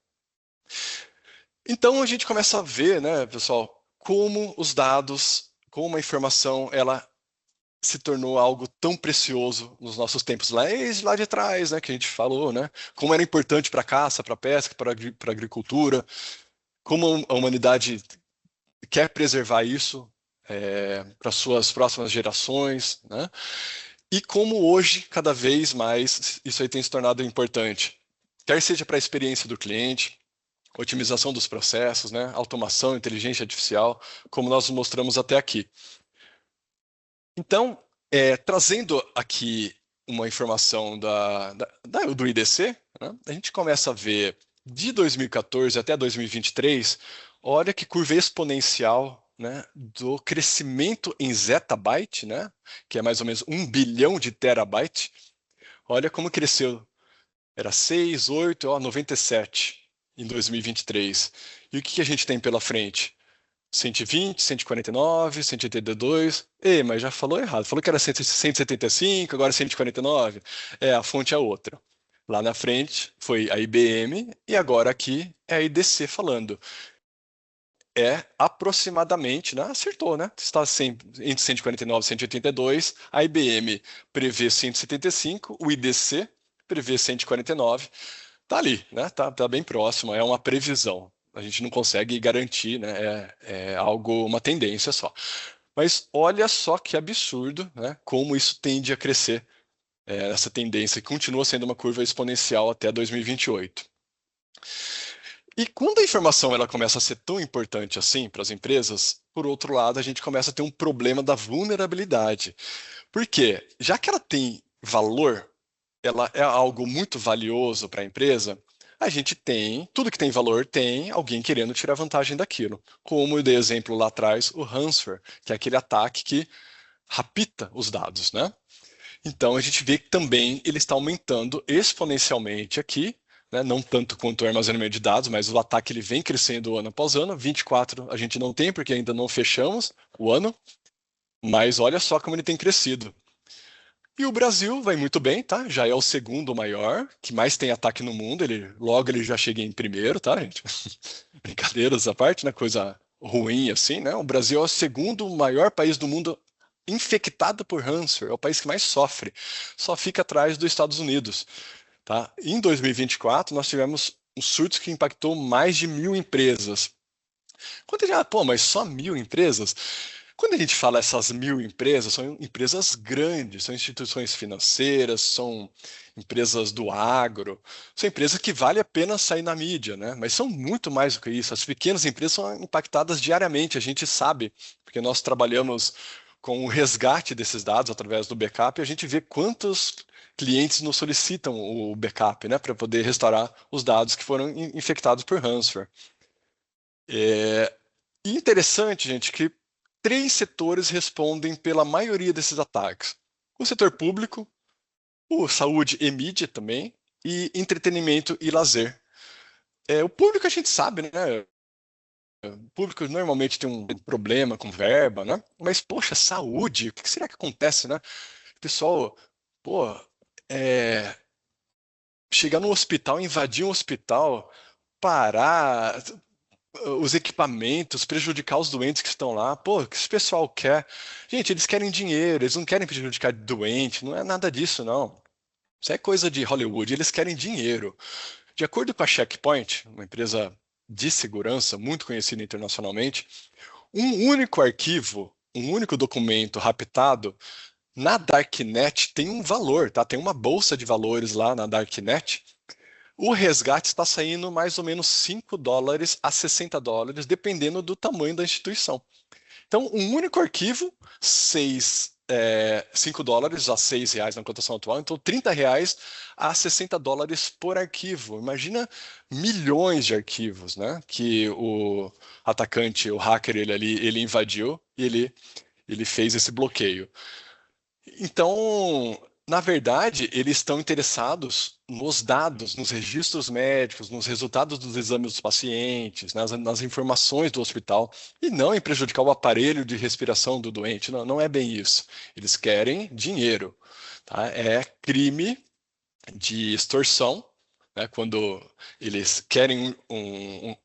Então a gente começa a ver, né, pessoal, como os dados, como a informação, ela se tornou algo tão precioso nos nossos tempos lá de trás, né, que a gente falou, né, como era importante para a caça, para a pesca, para a agricultura, como a humanidade quer preservar isso para suas próximas gerações, né, e como hoje, cada vez mais, isso aí tem se tornado importante, quer seja para a experiência do cliente, otimização dos processos, né, automação, inteligência artificial, como nós mostramos até aqui. Então, trazendo aqui uma informação do IDC, né, a gente começa a ver de 2014 até 2023, olha que curva exponencial, né, do crescimento em zettabyte, né, que é mais ou menos 1 bilhão de terabyte. Olha como cresceu. Era 6, 8, 97 em 2023. E o que a gente tem pela frente? 120, 149, 182. Mas já falou errado. Falou que era 175, agora 149. A fonte é outra. Lá na frente foi a IBM e agora aqui é a IDC falando. É aproximadamente, né? Acertou, né? Está entre 149 e 182. A IBM prevê 175, o IDC prevê 149. Tá ali, né? Tá bem próximo, é uma previsão. a gente não consegue garantir, né? É algo, uma tendência só. Mas olha só que absurdo, né? Como isso tende a crescer, essa tendência continua sendo uma curva exponencial até 2028. E quando a informação ela começa a ser tão importante assim para as empresas, por outro lado, a gente começa a ter um problema da vulnerabilidade. Por quê? Já que ela tem valor, ela é algo muito valioso para a empresa, a gente tem, tudo que tem valor tem alguém querendo tirar vantagem daquilo. Como eu dei exemplo lá atrás, o ransomware, que é aquele ataque que rapta os dados, né? Então a gente vê que também ele está aumentando exponencialmente aqui, né? Não tanto quanto o armazenamento de dados, mas o ataque ele vem crescendo ano após ano. 24 a gente não tem porque ainda não fechamos o ano, mas olha só como ele tem crescido. E o Brasil vai muito bem, tá? Já é o segundo maior, que mais tem ataque no mundo. Logo ele já chega em primeiro, tá, gente? Brincadeiras à parte, né? Coisa ruim assim, né? O Brasil é o segundo maior país do mundo infectado por ransomware, é o país que mais sofre. Só fica atrás dos Estados Unidos, tá? Em 2024 nós tivemos um surto que impactou mais de 1.000 empresas. Quando a gente, pô, mas só 1.000 empresas? Quando a gente fala essas 1.000 empresas, são empresas grandes, são instituições financeiras, são empresas do agro, são empresas que vale a pena sair na mídia, né? Mas são muito mais do que isso. As pequenas empresas são impactadas diariamente, a gente sabe, porque nós trabalhamos com o resgate desses dados através do backup, e a gente vê quantos clientes nos solicitam o backup, né, para poder restaurar os dados que foram infectados por ransomware. E interessante, gente, que 3 setores respondem pela maioria desses ataques: o setor público, o saúde e mídia também, e entretenimento e lazer. O público a gente sabe, né? O público normalmente tem um problema com verba, né? Mas, poxa, saúde, o que será que acontece, né? O pessoal, pô, é, chegar no hospital, invadir um hospital, parar os equipamentos, prejudicar os doentes que estão lá. Pô, o que esse pessoal quer? Gente, eles querem dinheiro, eles não querem prejudicar doente, não é nada disso, não. Isso é coisa de Hollywood, eles querem dinheiro. De acordo com a Checkpoint, uma empresa de segurança muito conhecida internacionalmente, um único arquivo, um único documento raptado na Darknet tem um valor, tá? Tem uma bolsa de valores lá na Darknet. O resgate está saindo mais ou menos $5 a $60, dependendo do tamanho da instituição. Então, um único arquivo, $5 a R$ 6 na cotação atual, então R$ 30 a $60 por arquivo. Imagina milhões de arquivos, né? Que o atacante, o hacker, ele invadiu e ele fez esse bloqueio. Então, na verdade, eles estão interessados nos dados, nos registros médicos, nos resultados dos exames dos pacientes, nas informações do hospital, e não em prejudicar o aparelho de respiração do doente. Não, não é bem isso. Eles querem dinheiro. Tá? É crime de extorsão, né? Quando eles querem um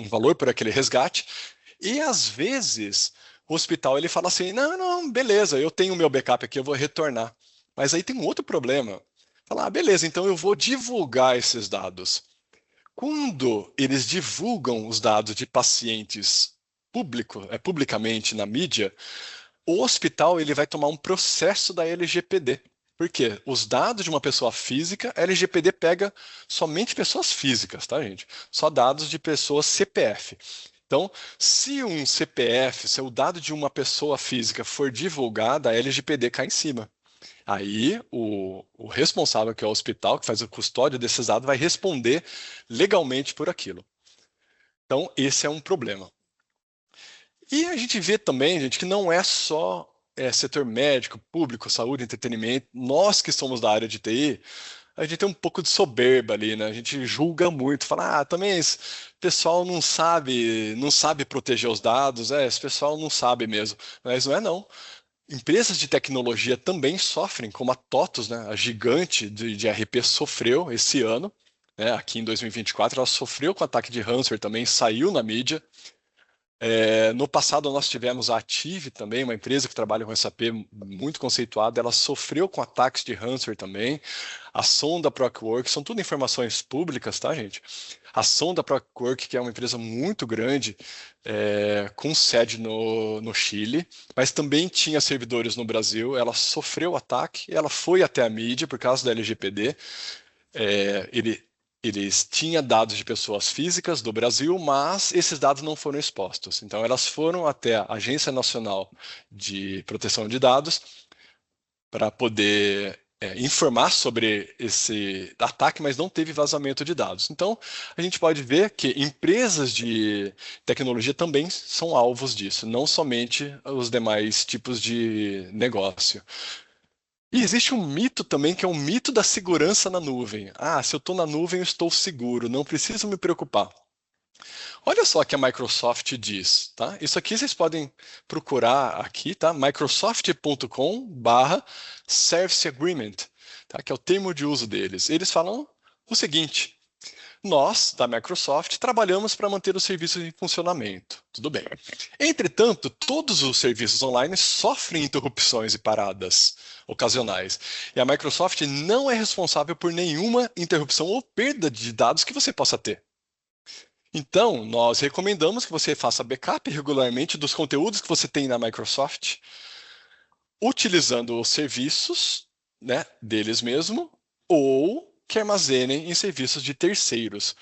valor por aquele resgate, e às vezes o hospital ele fala assim: não, não, beleza, eu tenho o meu backup aqui, eu vou retornar. Mas aí tem um outro problema. Falar, beleza, então eu vou divulgar esses dados. Quando eles divulgam os dados de pacientes publicamente na mídia, o hospital ele vai tomar um processo da LGPD. Por quê? Os dados de uma pessoa física, a LGPD pega somente pessoas físicas, tá, gente? Só dados de pessoas CPF. Então, se um CPF, se o dado de uma pessoa física for divulgado, a LGPD cai em cima. Aí o responsável, que é o hospital, que faz a custódia desses dados, vai responder legalmente por aquilo. Então, esse é um problema. E a gente vê também, gente, que não é só setor médico, público, saúde, entretenimento. Nós que somos da área de TI, a gente tem um pouco de soberba ali, né? A gente julga muito, fala, também esse pessoal não sabe proteger os dados, esse pessoal não sabe mesmo. Mas não é não. Empresas de tecnologia também sofrem, como a TOTUS, né? A gigante de RP, sofreu esse ano, né? Aqui em 2024, ela sofreu com ataque de ransomware também, saiu na mídia. No passado, nós tivemos a Ative também, uma empresa que trabalha com SAP muito conceituada. Ela sofreu com ataques de ransomware também. A Sonda Procwork, são tudo informações públicas, tá, gente? A Sonda Procwork, que é uma empresa muito grande, com sede no Chile, mas também tinha servidores no Brasil. Ela sofreu ataque, ela foi até a mídia por causa da LGPD. Eles tinham dados de pessoas físicas do Brasil, mas esses dados não foram expostos. Então, elas foram até a Agência Nacional de Proteção de Dados para poder informar sobre esse ataque, mas não teve vazamento de dados. Então, a gente pode ver que empresas de tecnologia também são alvos disso, não somente os demais tipos de negócio. E existe um mito também, que é o mito da segurança na nuvem. Ah, se eu estou na nuvem, eu estou seguro, não preciso me preocupar. Olha só o que a Microsoft diz, tá? Isso aqui vocês podem procurar aqui, tá? Microsoft.com/Service Agreement, tá? Que é o termo de uso deles. Eles falam o seguinte: nós, da Microsoft, trabalhamos para manter os serviços em funcionamento. Tudo bem. Entretanto, todos os serviços online sofrem interrupções e paradas ocasionais. E a Microsoft não é responsável por nenhuma interrupção ou perda de dados que você possa ter. Então, nós recomendamos que você faça backup regularmente dos conteúdos que você tem na Microsoft, utilizando os serviços, né, deles mesmo, ou que armazenem em serviços de terceiros.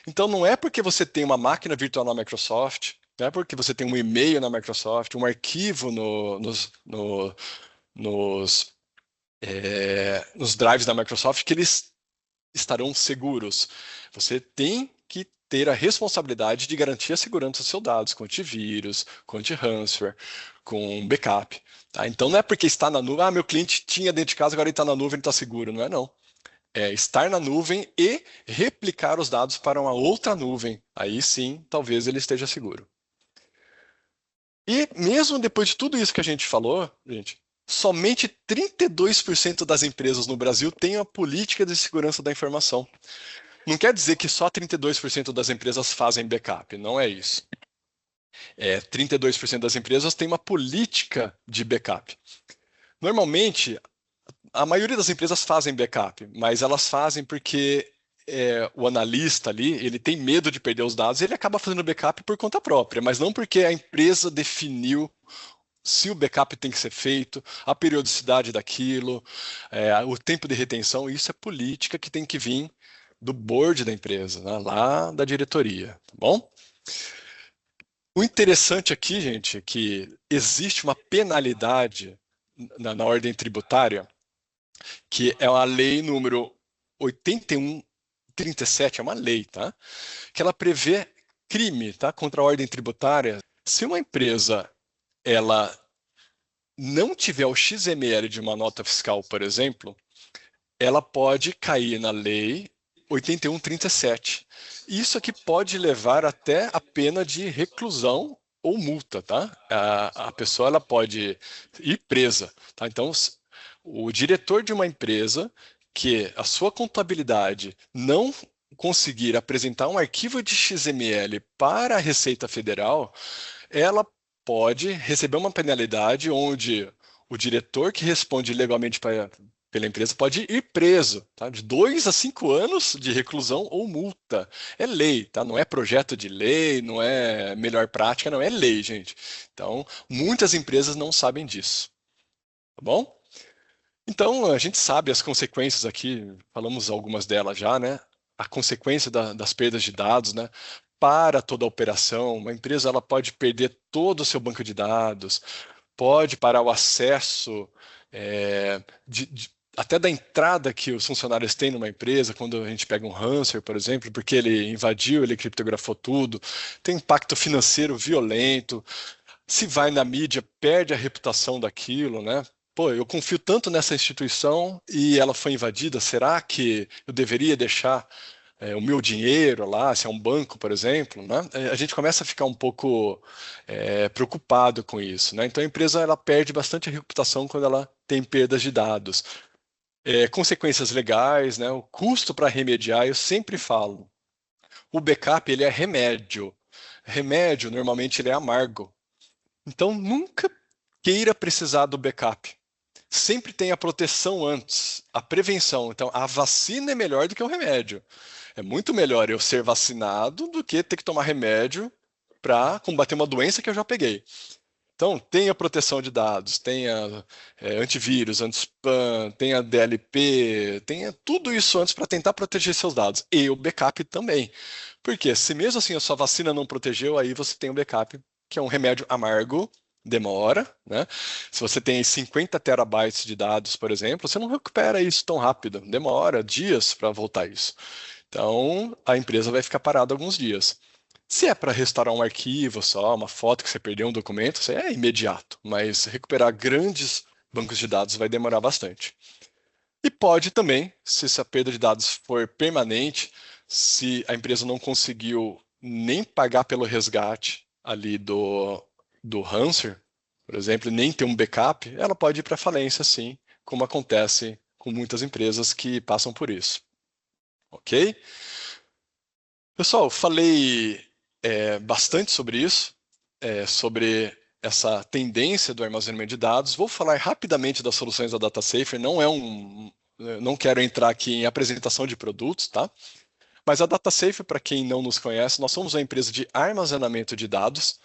Então, não é porque você tem uma máquina virtual na Microsoft, não é porque você tem um e-mail na Microsoft, um arquivo nos drives da Microsoft, que eles estarão seguros. Você tem que ter a responsabilidade de garantir a segurança dos seus dados, com antivírus, com anti-ransomware, com backup. Tá? Então, não é porque está na nuvem, meu cliente tinha dentro de casa, agora ele está na nuvem, ele está seguro. Não é, não. É estar na nuvem e replicar os dados para uma outra nuvem. Aí sim, talvez ele esteja seguro. E mesmo depois de tudo isso que a gente falou, gente, somente 32% das empresas no Brasil têm a política de segurança da informação. Não quer dizer que só 32% das empresas fazem backup, não é isso. 32% das empresas têm uma política de backup. Normalmente, a maioria das empresas fazem backup, mas elas fazem porque o analista ali, ele tem medo de perder os dados e ele acaba fazendo backup por conta própria, mas não porque a empresa definiu se o backup tem que ser feito, a periodicidade daquilo, o tempo de retenção. Isso é política que tem que vir do board da empresa, né, lá da diretoria, tá bom? O interessante aqui, gente, é que existe uma penalidade na ordem tributária, que é a lei número 8137, é uma lei, tá? Que ela prevê crime, tá? Contra a ordem tributária. Se uma empresa ela não tiver o XML de uma nota fiscal, por exemplo, ela pode cair na lei 8137. Isso aqui pode levar até a pena de reclusão ou multa, tá? A pessoa ela pode ir presa, tá? Então, o diretor de uma empresa que a sua contabilidade não conseguir apresentar um arquivo de XML para a Receita Federal, ela pode receber uma penalidade onde o diretor que responde legalmente pela empresa pode ir preso, tá? De 2 a 5 anos de reclusão ou multa. É lei, tá? Não é projeto de lei, não é melhor prática, não é lei, gente. Então, muitas empresas não sabem disso. Tá bom? Então, a gente sabe as consequências aqui, falamos algumas delas já, né? A consequência das perdas de dados, né? Para toda a operação, uma empresa ela pode perder todo o seu banco de dados, pode parar o acesso até da entrada que os funcionários têm numa empresa, quando a gente pega um ransomware, por exemplo, porque ele invadiu, ele criptografou tudo, tem impacto financeiro violento, se vai na mídia, perde a reputação daquilo, né? Pô, eu confio tanto nessa instituição e ela foi invadida, será que eu deveria deixar o meu dinheiro lá, se é um banco, por exemplo, né? A gente começa a ficar um pouco preocupado com isso, né? Então a empresa ela perde bastante a reputação quando ela tem perdas de dados. Consequências legais, né? O custo para remediar, eu sempre falo, o backup ele é remédio. Remédio, normalmente ele é amargo. Então, nunca queira precisar do backup. Sempre tem a proteção antes, a prevenção. Então, a vacina é melhor do que o remédio. É muito melhor eu ser vacinado do que ter que tomar remédio para combater uma doença que eu já peguei. Então, tenha proteção de dados, tenha antivírus, anti-spam, tenha DLP, tenha tudo isso antes para tentar proteger seus dados. E o backup também. Porque se mesmo assim a sua vacina não protegeu, aí você tem o backup, que é um remédio amargo, demora, né? Se você tem 50 terabytes de dados, por exemplo, você não recupera isso tão rápido, demora dias para voltar isso. Então, a empresa vai ficar parada alguns dias. Se é para restaurar um arquivo só, uma foto que você perdeu, um documento, isso é imediato, mas recuperar grandes bancos de dados vai demorar bastante. E pode também, se essa perda de dados for permanente, se a empresa não conseguiu nem pagar pelo resgate ali do ransomware, por exemplo, nem ter um backup, ela pode ir para falência, sim, como acontece com muitas empresas que passam por isso. Ok? Pessoal, falei bastante sobre isso, sobre essa tendência do armazenamento de dados. Vou falar rapidamente das soluções da DataSafer. Não quero entrar aqui em apresentação de produtos, tá? Mas a DataSafer, para quem não nos conhece, nós somos uma empresa de armazenamento de dados,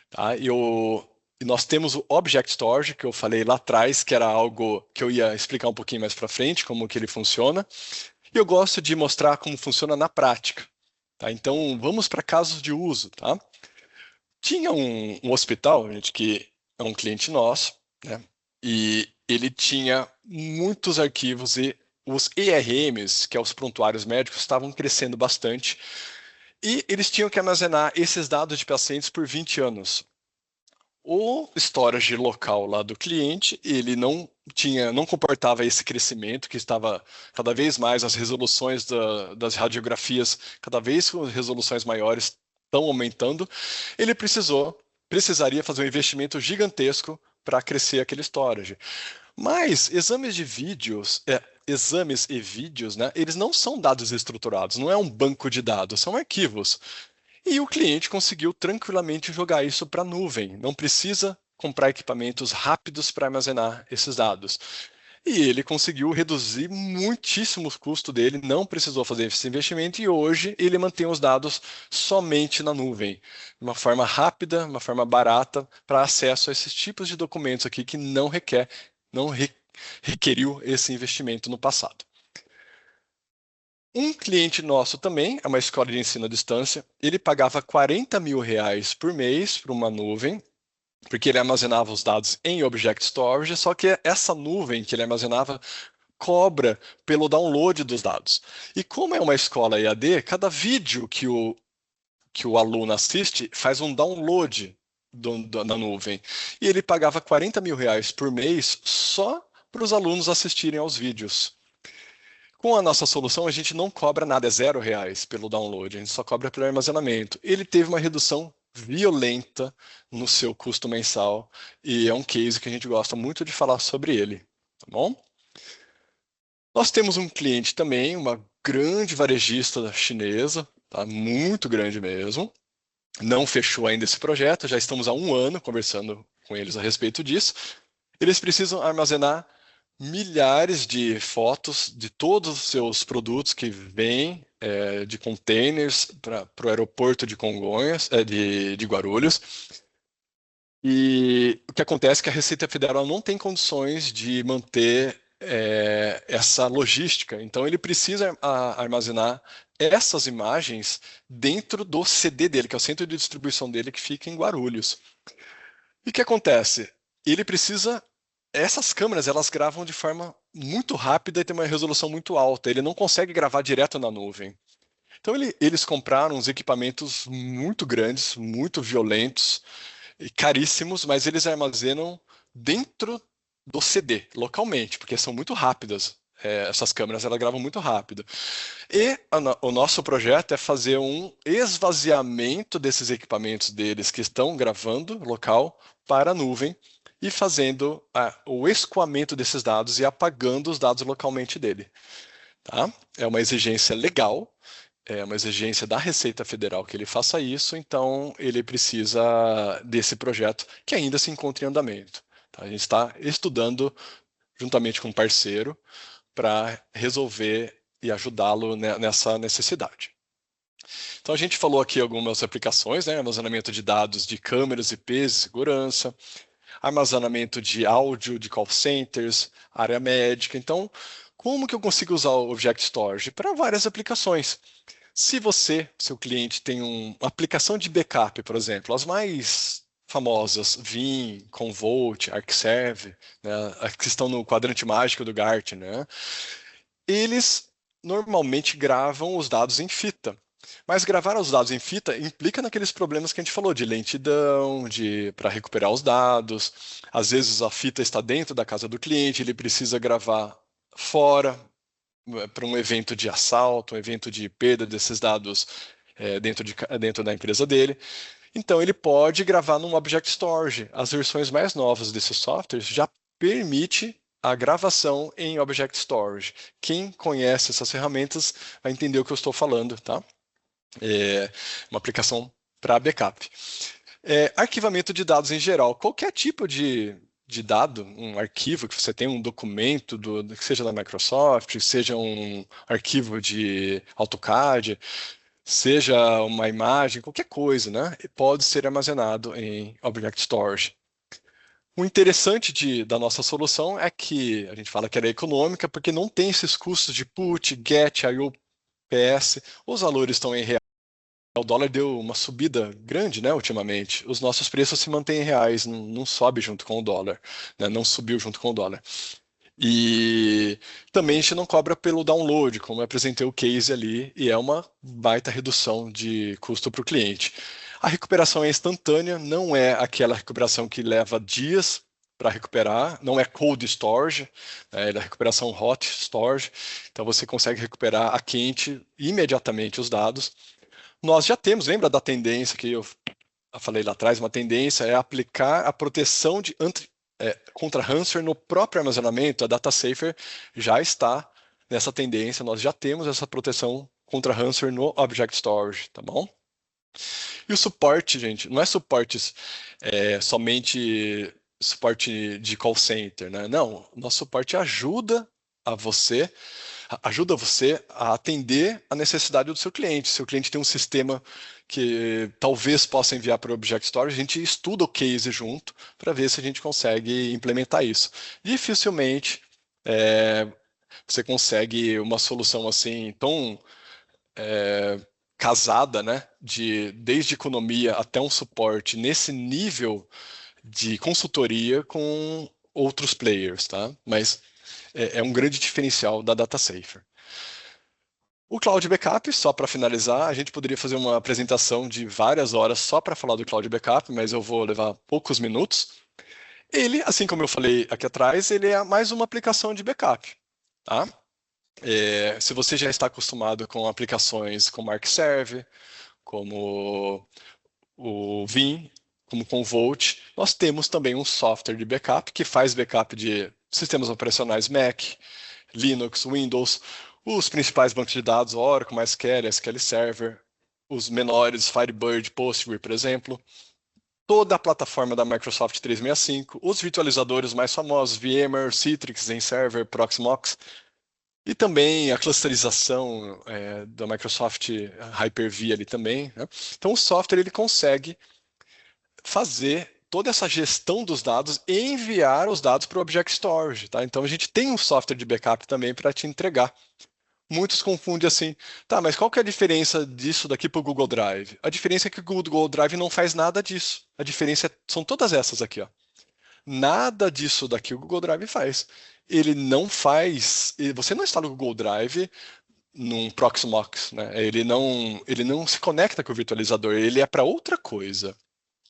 tá? E nós temos o Object Storage, que eu falei lá atrás, que era algo que eu ia explicar um pouquinho mais para frente, como que ele funciona. E eu gosto de mostrar como funciona na prática. Tá? Então, vamos para casos de uso. Tá? Tinha um hospital, gente, que é um cliente nosso, né? E ele tinha muitos arquivos e os ERMs, que são os prontuários médicos, estavam crescendo bastante. E eles tinham que armazenar esses dados de pacientes por 20 anos. O storage local lá do cliente, ele não comportava esse crescimento, que estava cada vez mais as resoluções das radiografias, cada vez com resoluções maiores, estão aumentando. Ele precisaria fazer um investimento gigantesco para crescer aquele storage. Mas exames e vídeos, né, eles não são dados estruturados, não é um banco de dados, são arquivos. E o cliente conseguiu tranquilamente jogar isso para a nuvem. Não precisa comprar equipamentos rápidos para armazenar esses dados. E ele conseguiu reduzir muitíssimo o custo dele, não precisou fazer esse investimento e hoje ele mantém os dados somente na nuvem, de uma forma rápida, uma forma barata para acesso a esses tipos de documentos aqui que não requeriu esse investimento no passado. Um cliente nosso também, é uma escola de ensino à distância, ele pagava R$ 40.000 por mês para uma nuvem, porque ele armazenava os dados em Object Storage, só que essa nuvem que ele armazenava cobra pelo download dos dados. E como é uma escola EAD, cada vídeo que o aluno assiste faz um download na nuvem. E ele pagava R$ 40.000 por mês só para os alunos assistirem aos vídeos. Com a nossa solução, a gente não cobra nada, é R$ 0 pelo download, a gente só cobra pelo armazenamento. Ele teve uma redução violenta no seu custo mensal e é um case que a gente gosta muito de falar sobre ele, tá bom? Nós temos um cliente também, uma grande varejista chinesa, tá? Muito grande mesmo. Não fechou ainda esse projeto, já estamos há 1 ano conversando com eles a respeito disso. Eles precisam armazenar milhares de fotos de todos os seus produtos que vêm de containers para o aeroporto de Congonhas, de Guarulhos. E o que acontece é que a Receita Federal não tem condições de manter essa logística. Então, ele precisa armazenar essas imagens dentro do CD dele, que é o centro de distribuição dele, que fica em Guarulhos. E o que acontece? Ele precisa essas câmeras, elas gravam de forma muito rápida e tem uma resolução muito alta. Ele não consegue gravar direto na nuvem. Então, eles compraram uns equipamentos muito grandes, muito violentos e caríssimos, mas eles armazenam dentro do CD, localmente, porque são muito rápidas. Essas câmeras, elas gravam muito rápido. E o nosso projeto é fazer um esvaziamento desses equipamentos deles que estão gravando local para a nuvem, e fazendo o escoamento desses dados e apagando os dados localmente dele. Tá? É uma exigência legal é uma exigência da Receita Federal que ele faça isso, então ele precisa desse projeto que ainda se encontra em andamento. Tá? A gente está estudando juntamente com um parceiro para resolver e ajudá-lo nessa necessidade. Então a gente falou aqui algumas aplicações, né? Armazenamento de dados de câmeras, IPs, segurança, armazenamento de áudio de call centers, área médica. Então, como que eu consigo usar o Object Storage? Para várias aplicações. Se você, seu cliente, tem uma aplicação de backup, por exemplo, as mais famosas, Vim, Commvault, Arcserve, né, as que estão no quadrante mágico do Gartner, né, eles normalmente gravam os dados em fita. Mas gravar os dados em fita implica naqueles problemas que a gente falou, de lentidão, para recuperar os dados. Às vezes a fita está dentro da casa do cliente, ele precisa gravar fora, para um evento de assalto, um evento de perda desses dados dentro da empresa dele. Então ele pode gravar num Object Storage. As versões mais novas desses softwares já permite a gravação em Object Storage. Quem conhece essas ferramentas vai entender o que eu estou falando, tá? É uma aplicação para backup. Arquivamento de dados em geral. Qualquer tipo de dado, um arquivo que você tem, um documento, que seja da Microsoft, seja um arquivo de AutoCAD, seja uma imagem, qualquer coisa, né? Pode ser armazenado em Object Storage. O interessante da nossa solução é que a gente fala que ela é econômica porque não tem esses custos de put, get, IO, PS. Os valores estão em reais. O dólar deu uma subida grande, né, ultimamente. Os nossos preços se mantêm em reais, não sobe junto com o dólar, né, não subiu junto com o dólar. E também a gente não cobra pelo download, como eu apresentei o case ali, e é uma baita redução de custo para o cliente. A recuperação é instantânea, não é aquela recuperação que leva dias para recuperar, não é cold storage, é recuperação hot storage, então você consegue recuperar a quente imediatamente os dados. Nós já temos, lembra da tendência que eu falei lá atrás, uma tendência é aplicar a proteção contra ransomware no próprio armazenamento. A DataSafer já está nessa tendência, nós já temos essa proteção contra ransomware no Object Storage, tá bom? E o suporte, gente, não é suporte somente suporte de call center, né? Não, nosso suporte ajuda você a atender a necessidade do seu cliente. Se o cliente tem um sistema que talvez possa enviar para o Object Storage, a gente estuda o case junto para ver se a gente consegue implementar isso. Dificilmente você consegue uma solução assim tão casada, né, desde economia até um suporte nesse nível de consultoria com outros players, tá? Mas é um grande diferencial da DataSafer. O Cloud Backup, só para finalizar, a gente poderia fazer uma apresentação de várias horas só para falar do Cloud Backup, mas eu vou levar poucos minutos. Ele, assim como eu falei aqui atrás, ele é mais uma aplicação de backup. Tá? Se você já está acostumado com aplicações como Arcserve, como o Vim, como Commvault, nós temos também um software de backup que faz backup de sistemas operacionais Mac, Linux, Windows, os principais bancos de dados, Oracle, MySQL, SQL Server, os menores, Firebird, Postgre, por exemplo, toda a plataforma da Microsoft 365, os virtualizadores mais famosos, VMware, Citrix, ZenServer, Proxmox, e também a clusterização da Microsoft Hyper-V ali também. Né? Então o software ele consegue fazer toda essa gestão dos dados e enviar os dados para o Object Storage. Tá? Então a gente tem um software de backup também para te entregar. Muitos confundem assim, tá, mas qual que é a diferença disso daqui para o Google Drive? A diferença é que o Google Drive não faz nada disso. A diferença são todas essas aqui, ó. Nada disso daqui o Google Drive faz. Ele não faz. Você não instala o Google Drive num Proxmox, né? Ele não se conecta com o virtualizador, ele é para outra coisa.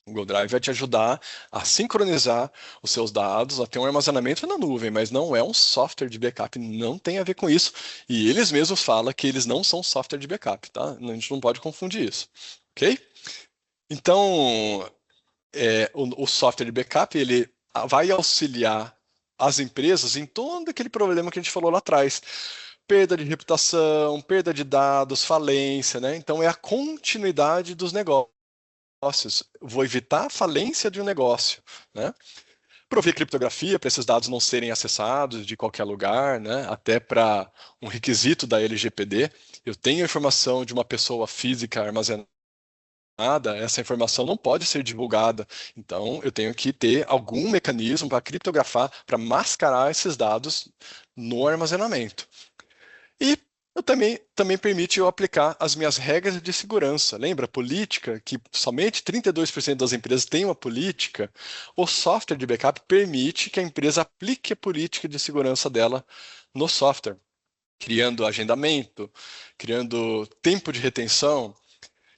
O Google Drive vai te ajudar a sincronizar os seus dados, a ter um armazenamento na nuvem, mas não é um software de backup, não tem a ver com isso. E eles mesmos falam que eles não são software de backup, tá? A gente não pode confundir isso, ok? Então, o software de backup, ele vai auxiliar as empresas em todo aquele problema que a gente falou lá atrás. perda de reputação, perda de dados, falência, né? Então, é a continuidade dos negócios. Vou evitar a falência de um negócio, né? Prover criptografia para esses dados não serem acessados de qualquer lugar, né? Até para um requisito da LGPD. Eu tenho a informação de uma pessoa física armazenada, essa informação não pode ser divulgada. Então, eu tenho que ter algum mecanismo para criptografar, para mascarar esses dados no armazenamento. E eu também permite eu aplicar as minhas regras de segurança. Lembra, política, que somente 32% das empresas têm uma política? O software de backup permite que a empresa aplique a política de segurança dela no software, criando agendamento, criando tempo de retenção,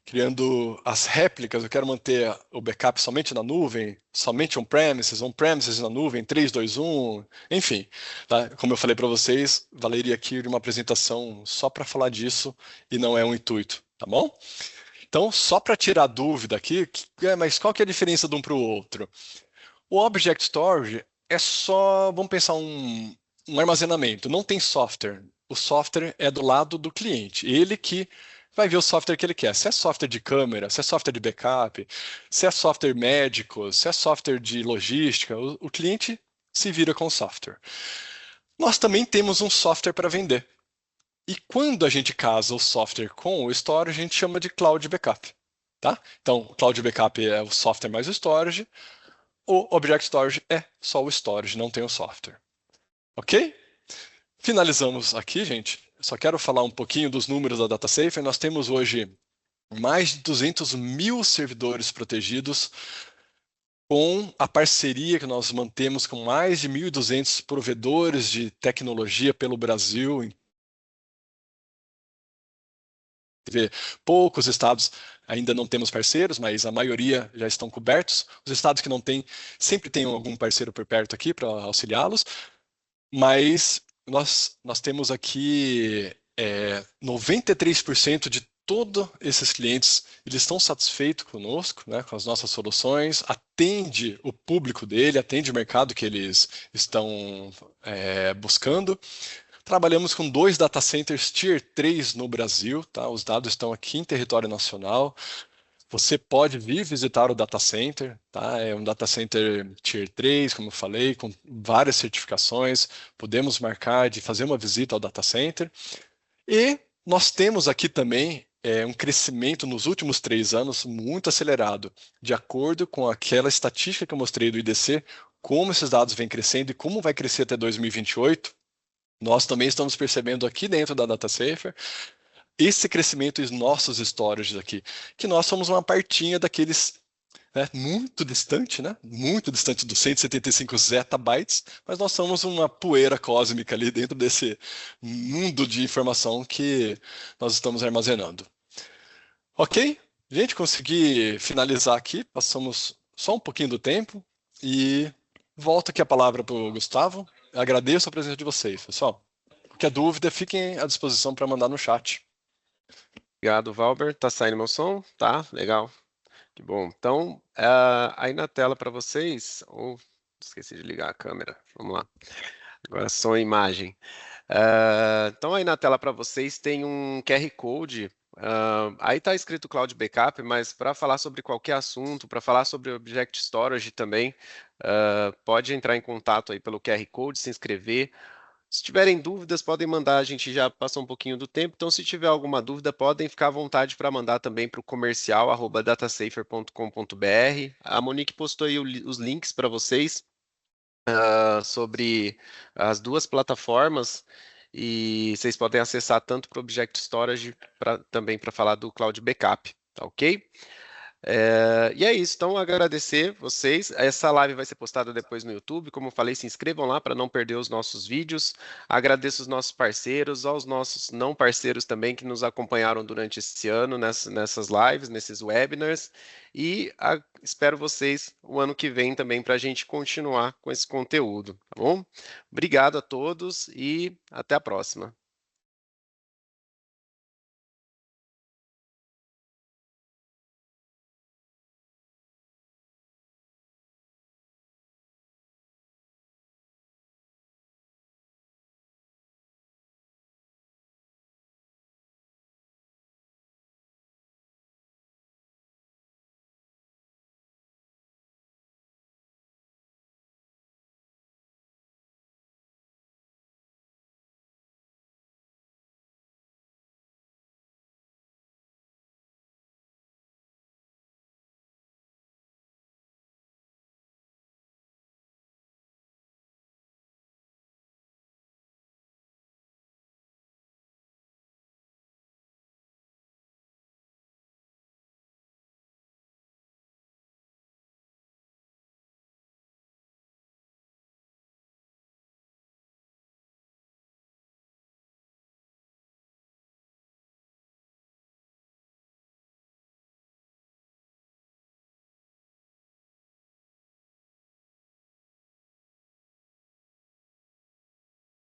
criando as réplicas. Eu quero manter o backup somente na nuvem, somente on-premises na nuvem, 3, 2, 1, enfim. Tá? Como eu falei para vocês, valeria aqui uma apresentação só para falar disso e não é um intuito, tá bom? Então, só para tirar dúvida aqui, mas qual que é a diferença de um para o outro? O Object Storage é só, vamos pensar, um armazenamento, não tem software. O software é do lado do cliente, ele que vai ver o software que ele quer. Se é software de câmera, se é software de backup, se é software médico, se é software de logística, o cliente se vira com o software. Nós também temos um software para vender. E quando a gente casa o software com o storage, a gente chama de Cloud Backup. Tá? Então, o Cloud Backup é o software mais o storage. O Object Storage é só o storage, não tem o software. Ok? Finalizamos aqui, gente. Só quero falar um pouquinho dos números da DataSafer. Nós temos hoje mais de 200 mil servidores protegidos, com a parceria que nós mantemos com mais de 1.200 provedores de tecnologia pelo Brasil. Poucos estados ainda não temos parceiros, mas a maioria já estão cobertos. Os estados que não têm, sempre tem algum parceiro por perto aqui para auxiliá-los. Mas nós temos aqui 93% de todos esses clientes, eles estão satisfeitos conosco, né, com as nossas soluções, atende o público dele, atende o mercado que eles estão buscando. Trabalhamos com 2 data centers Tier 3 no Brasil, tá? Os dados estão aqui em território nacional. Você pode vir visitar o data center, tá? É um data center Tier 3, como eu falei, com várias certificações. Podemos marcar de fazer uma visita ao data center. E nós temos aqui também um crescimento nos últimos 3 anos muito acelerado, de acordo com aquela estatística que eu mostrei do IDC, como esses dados vêm crescendo e como vai crescer até 2028. Nós também estamos percebendo aqui dentro da DataSafer esse crescimento em nossos storages aqui, que nós somos uma partinha daqueles, né, muito distante, né, muito distante dos 175 zettabytes, mas nós somos uma poeira cósmica ali dentro desse mundo de informação que nós estamos armazenando. Ok? Gente, consegui finalizar aqui, passamos só um pouquinho do tempo e volto aqui a palavra para o Gustavo. Agradeço a presença de vocês, pessoal. Qualquer dúvida, fiquem à disposição para mandar no chat. Obrigado, Valber. Tá saindo meu som? Tá, legal. Que bom. Então, aí na tela para vocês... esqueci de ligar a câmera. Vamos lá. Agora som e imagem. Então, aí na tela para vocês tem um QR Code. Aí está escrito Cloud Backup, mas para falar sobre qualquer assunto, para falar sobre Object Storage também, pode entrar em contato aí pelo QR Code, se inscrever. Se tiverem dúvidas, podem mandar, a gente já passou um pouquinho do tempo, então se tiver alguma dúvida, podem ficar à vontade para mandar também para o comercial@datasafer.com.br. A Monique postou aí os links para vocês sobre as 2 plataformas, e vocês podem acessar tanto para o Object Storage, também para falar do Cloud Backup, tá ok? E é isso, então agradecer vocês. Essa live vai ser postada depois no YouTube, como eu falei, se inscrevam lá para não perder os nossos vídeos. Agradeço os nossos parceiros, aos nossos não parceiros também que nos acompanharam durante esse ano nessas lives, nesses webinars, e espero vocês o ano que vem também para a gente continuar com esse conteúdo, tá bom? Obrigado a todos e até a próxima.